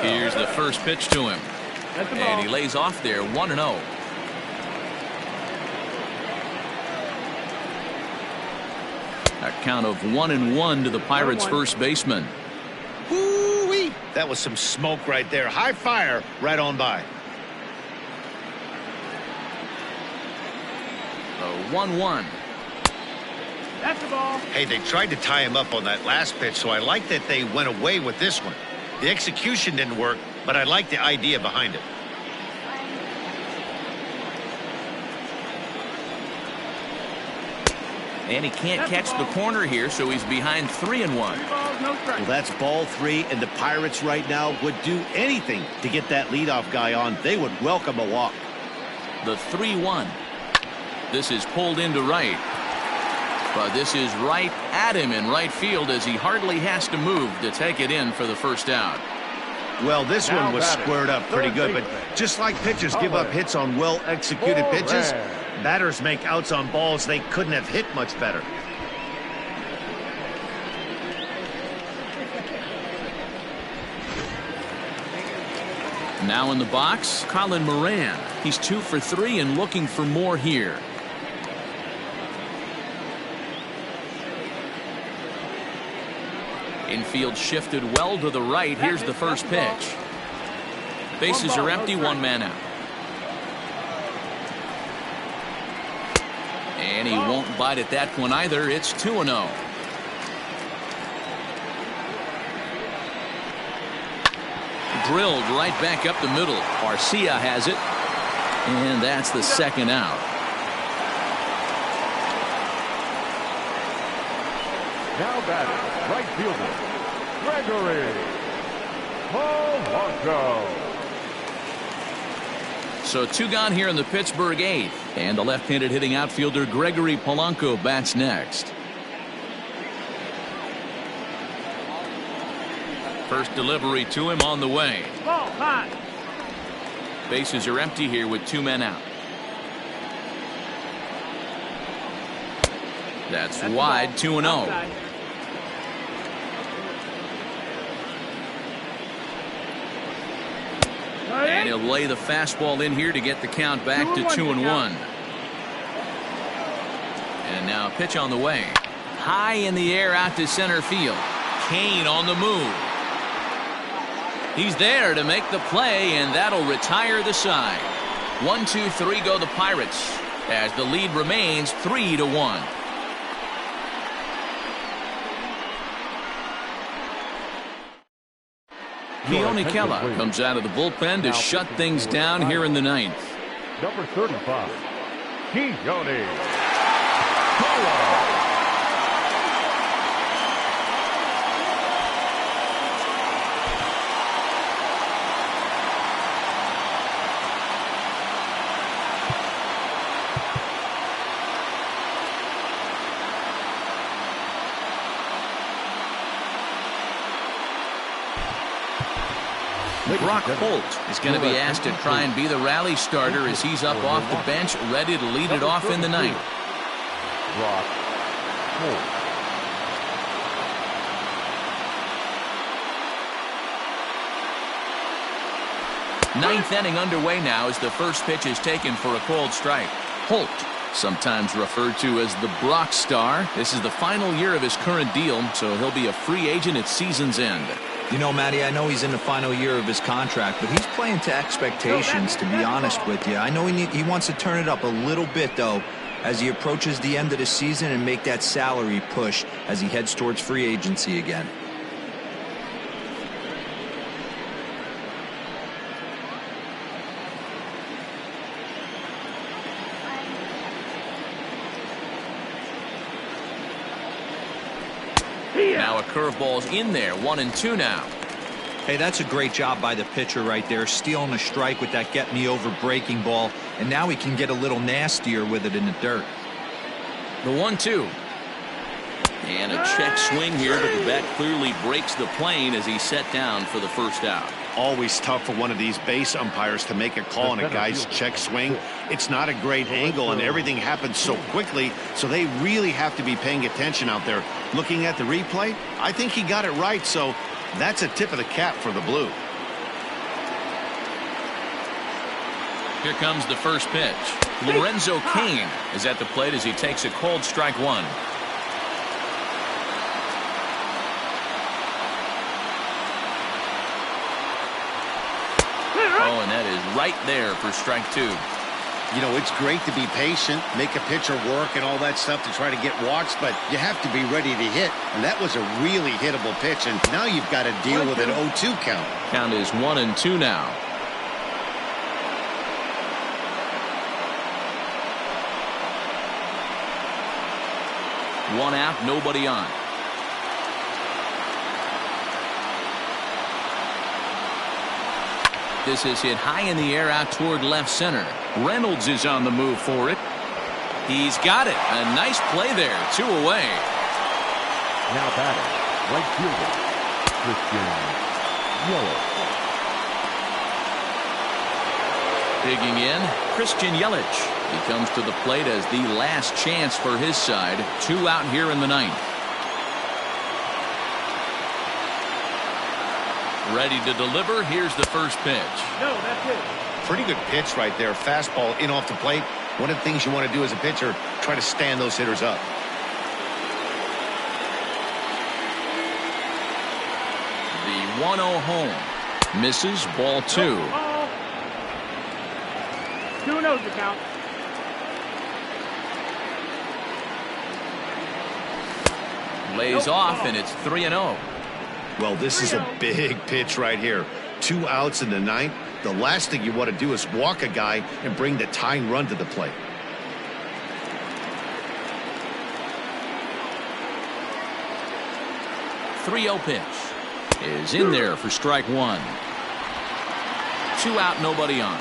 [SPEAKER 1] Here's the first pitch to him. And he lays off there 1-0. A count of 1-1 to the Pirates' first baseman.
[SPEAKER 2] Woo-wee! That was some smoke right there. High fire right on by.
[SPEAKER 1] 1-1.
[SPEAKER 5] That's the ball.
[SPEAKER 2] Hey, they tried to tie him up on that last pitch, so I like that they went away with this one. The execution didn't work, but I like the idea behind it.
[SPEAKER 1] And he can't catch the corner here, so he's behind 3-1.
[SPEAKER 5] 3 balls, no strikes.
[SPEAKER 2] Well, that's ball 3, and the Pirates right now would do anything to get that leadoff guy on. They would welcome a walk.
[SPEAKER 1] The 3-1. This is pulled into right. But this is right at him in right field as he hardly has to move to take it in for the first out.
[SPEAKER 2] Well, this one was squared up pretty good, but just like pitchers give up hits on well-executed pitches, batters make outs on balls they couldn't have hit much better.
[SPEAKER 1] Now in the box, Colin Moran. He's 2 for 3 and looking for more here. Infield shifted well to the right. Here's the first pitch. Bases are empty, 1 man out. And he won't bite at that one either. It's 2-0. Drilled right back up the middle. Arcia has it. And that's the second out.
[SPEAKER 4] Now batting, right fielder, Gregory Polanco.
[SPEAKER 1] So 2 gone here in the Pittsburgh 8th. And the left-handed hitting outfielder Gregory Polanco bats next. First delivery to him on the way.
[SPEAKER 5] Ball high.
[SPEAKER 1] Bases are empty here with 2 men out. That's wide, 2-0.
[SPEAKER 5] Outside.
[SPEAKER 1] And he'll lay the fastball in here to get the count back to 2-1. And now a pitch on the way. High in the air out to center field. Kane on the move. He's there to make the play, and that'll retire the side. 1-2-3 go the Pirates as the lead remains 3-1. Keone Kela comes out of the bullpen to shut things down here in the ninth.
[SPEAKER 4] Number 35, Keone Kela.
[SPEAKER 1] Brock Holt is going to be asked to try and be the rally starter as he's up off the bench, ready to lead it off in the ninth.
[SPEAKER 4] Brock Holt.
[SPEAKER 1] Ninth inning underway now as the first pitch is taken for a called strike. Holt, sometimes referred to as the Brock Star. This is the final year of his current deal, so he'll be a free agent at season's end.
[SPEAKER 3] You know, Matty, I know he's in the final year of his contract, but he's playing to expectations, to be honest with you. I know he wants to turn it up a little bit, though, as he approaches the end of the season and make that salary push as he heads towards free agency again.
[SPEAKER 1] Now a curveball's in there, 1-2 now.
[SPEAKER 3] Hey, that's a great job by the pitcher right there, stealing a strike with that get-me-over breaking ball, and now he can get a little nastier with it in the dirt.
[SPEAKER 1] The 1-2. And a check swing here, but the bat clearly breaks the plane as he's set down for the first out.
[SPEAKER 2] Always tough for one of these base umpires to make a call on a guy's check swing. It's not a great angle, and everything happens so quickly, so they really have to be paying attention out there. Looking at the replay, I think he got it right, so that's a tip of the cap for the Blue.
[SPEAKER 1] Here comes the first pitch. Lorenzo Cain is at the plate as he takes a called strike one. Oh, and that is right there for strike two.
[SPEAKER 2] You know, it's great to be patient, make a pitcher work and all that stuff to try to get walks, but you have to be ready to hit. And that was a really hittable pitch, and now you've got to deal with an 0-2 count.
[SPEAKER 1] Count is 1-2 now. One out, nobody on. This is hit high in the air out toward left center. Reynolds is on the move for it. He's got it. A nice play there. 2 away.
[SPEAKER 4] Now batting, right fielder, Christian Yelich.
[SPEAKER 1] Digging in, Christian Yelich. He comes to the plate as the last chance for his side. 2 out here in the ninth. Ready to deliver. Here's the first pitch.
[SPEAKER 5] No, that's it.
[SPEAKER 2] Pretty good pitch right there. Fastball in off the plate. One of the things you want to do as a pitcher, try to stand those hitters up.
[SPEAKER 1] The 1-0 home. Misses, ball 2.
[SPEAKER 5] 2-0 to count.
[SPEAKER 1] Lays off, and it's 3-0.
[SPEAKER 2] Well, this is a big pitch right here. 2 outs in the ninth. The last thing you want to do is walk a guy and bring the tying run to the plate.
[SPEAKER 1] .30 pitch is in there for strike 1. 2 out, nobody on.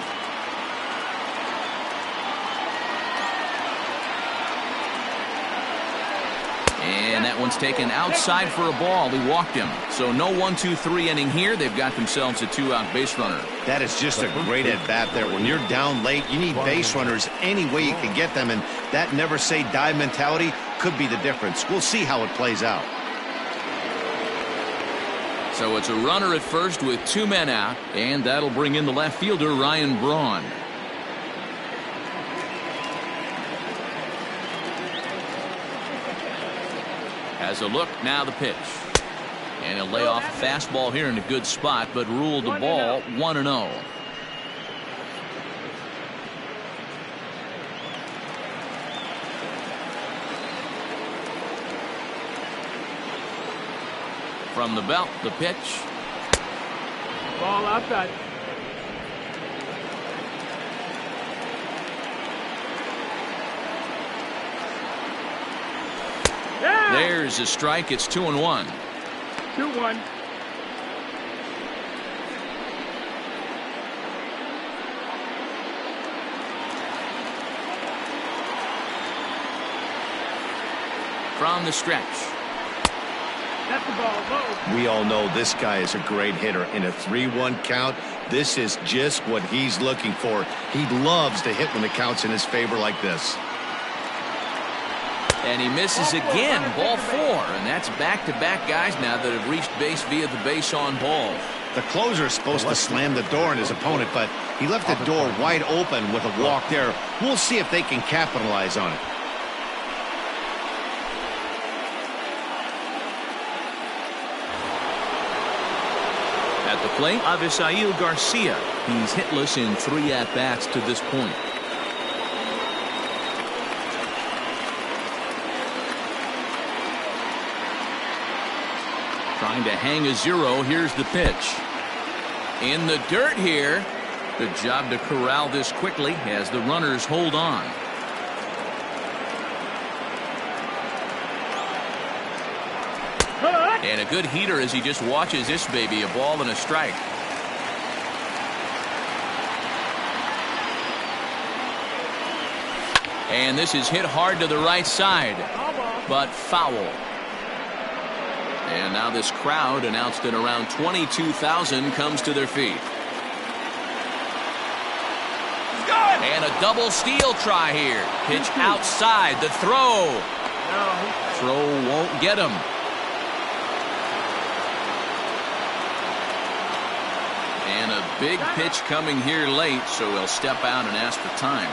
[SPEAKER 1] And that one's taken outside for a ball. He walked him. So no 1-2-3 inning here. They've got themselves a 2-out base runner.
[SPEAKER 2] That is just a great at-bat there. When you're down late, you need base runners any way you can get them. And that never say die mentality could be the difference. We'll see how it plays out.
[SPEAKER 1] So it's a runner at first with 2 men out, and that'll bring in the left fielder, Ryan Braun. Has a look, now the pitch. And he'll lay off a fastball here in a good spot, but ruled the ball 1-0. From the belt, the pitch.
[SPEAKER 5] Ball outside. Yeah!
[SPEAKER 1] There's a strike. It's 2-1.
[SPEAKER 5] 2-1.
[SPEAKER 1] From the stretch.
[SPEAKER 5] That's the ball. Low.
[SPEAKER 2] We all know this guy is a great hitter. In a 3-1 count, this is just what he's looking for. He loves to hit when the count's in his favor like this.
[SPEAKER 1] And he misses again. Ball 4. And that's back-to-back guys now that have reached base via the base on ball.
[SPEAKER 2] The closer is supposed to slam the door on his opponent, but he left the door wide open with a walk there. We'll see if they can capitalize on it.
[SPEAKER 1] At the plate, Avisail Garcia. He's hitless in 3 at-bats to this point. Trying to hang a 0. Here's the pitch. In the dirt here. Good job to corral this quickly as the runners hold on. And a good heater as he just watches this baby. A ball and a strike. And this is hit hard to the right side, but foul. And now this crowd, announced at around 22,000, comes to their feet. And a double steal try here. Pitch outside. The throw. Throw won't get him. And a big pitch coming here late, so he'll step out and ask for time.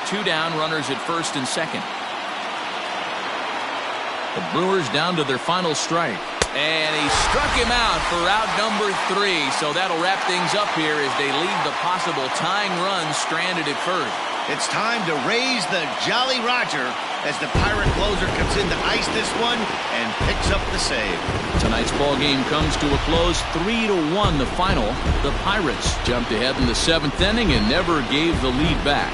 [SPEAKER 1] 2 down, runners at first and second. The Brewers down to their final strike. And he struck him out for out number 3. So that'll wrap things up here as they leave the possible tying run stranded at first.
[SPEAKER 2] It's time to raise the Jolly Roger as the Pirate closer comes in to ice this one and picks up the save.
[SPEAKER 1] Tonight's ball game comes to a close, 3-1 the final. The Pirates jumped ahead in the 7th inning and never gave the lead back.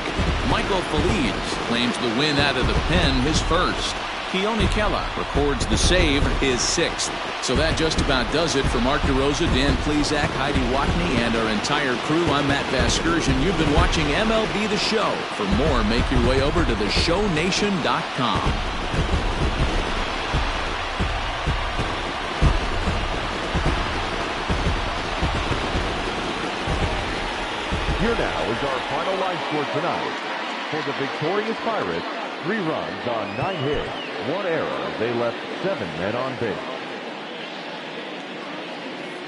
[SPEAKER 1] Michael Feliz claims the win out of the pen, his first. Keone Kela records the save, his 6th. So that just about does it for Mark DeRosa, Dan Plesac, Heidi Watney, and our entire crew. I'm Matt Vasgersian. You've been watching MLB The Show. For more, make your way over to theshownation.com.
[SPEAKER 4] Here now is our final line score tonight. For the victorious Pirates, 3 runs on 9 hits, 1 error. They left 7 men on base.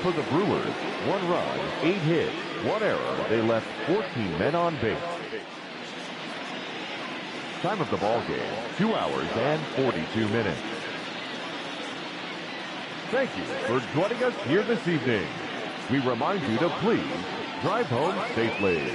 [SPEAKER 4] For the Brewers, 1 run, 8 hits, 1 error. They left 14 men on base. Time of the ball game, 2 hours and 42 minutes. Thank you for joining us here this evening. We remind you to please drive home safely.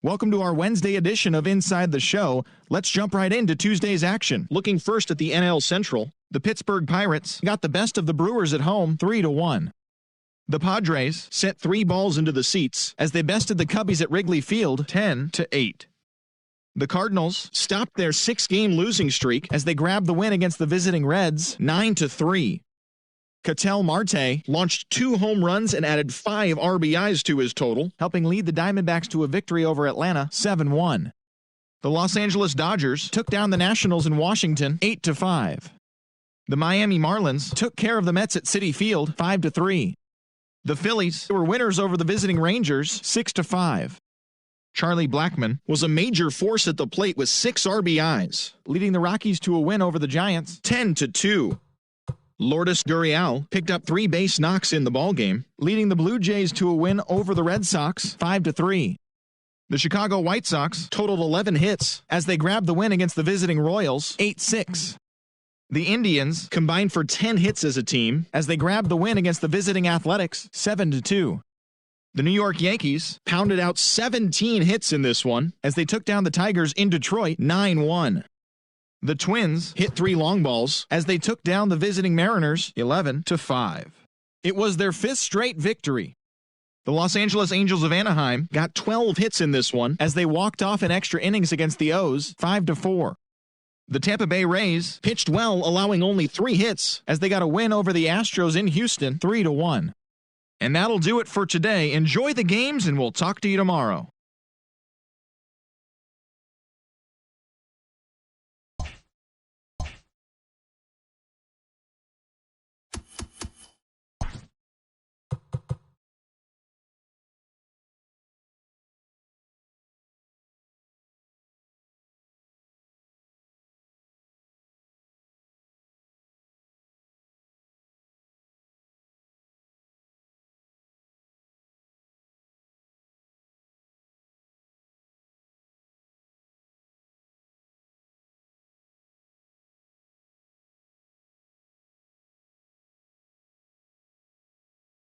[SPEAKER 8] Welcome to our Wednesday edition of Inside the Show. Let's jump right into Tuesday's action. Looking first at the NL Central, the Pittsburgh Pirates got the best of the Brewers at home 3-1. The Padres sent 3 balls into the seats as they bested the Cubbies at Wrigley Field 10-8. The Cardinals stopped their 6-game losing streak as they grabbed the win against the visiting Reds 9-3. Ketel Marte launched 2 home runs and added 5 RBIs to his total, helping lead the Diamondbacks to a victory over Atlanta 7-1. The Los Angeles Dodgers took down the Nationals in Washington 8-5. The Miami Marlins took care of the Mets at Citi Field 5-3. The Phillies were winners over the visiting Rangers 6-5. Charlie Blackmon was a major force at the plate with 6 RBIs, leading the Rockies to a win over the Giants 10-2. Lourdes Gurriel picked up 3 base knocks in the ballgame, leading the Blue Jays to a win over the Red Sox 5-3. The Chicago White Sox totaled 11 hits as they grabbed the win against the visiting Royals 8-6. The Indians combined for 10 hits as a team as they grabbed the win against the visiting Athletics 7-2. The New York Yankees pounded out 17 hits in this one as they took down the Tigers in Detroit 9-1. The Twins hit 3 long balls as they took down the visiting Mariners 11-5. It was their 5th straight victory. The Los Angeles Angels of Anaheim got 12 hits in this one as they walked off in extra innings against the O's 5-4. The Tampa Bay Rays pitched well, allowing only 3 hits as they got a win over the Astros in Houston 3-1. And that'll do it for today. Enjoy the games and we'll talk to you tomorrow.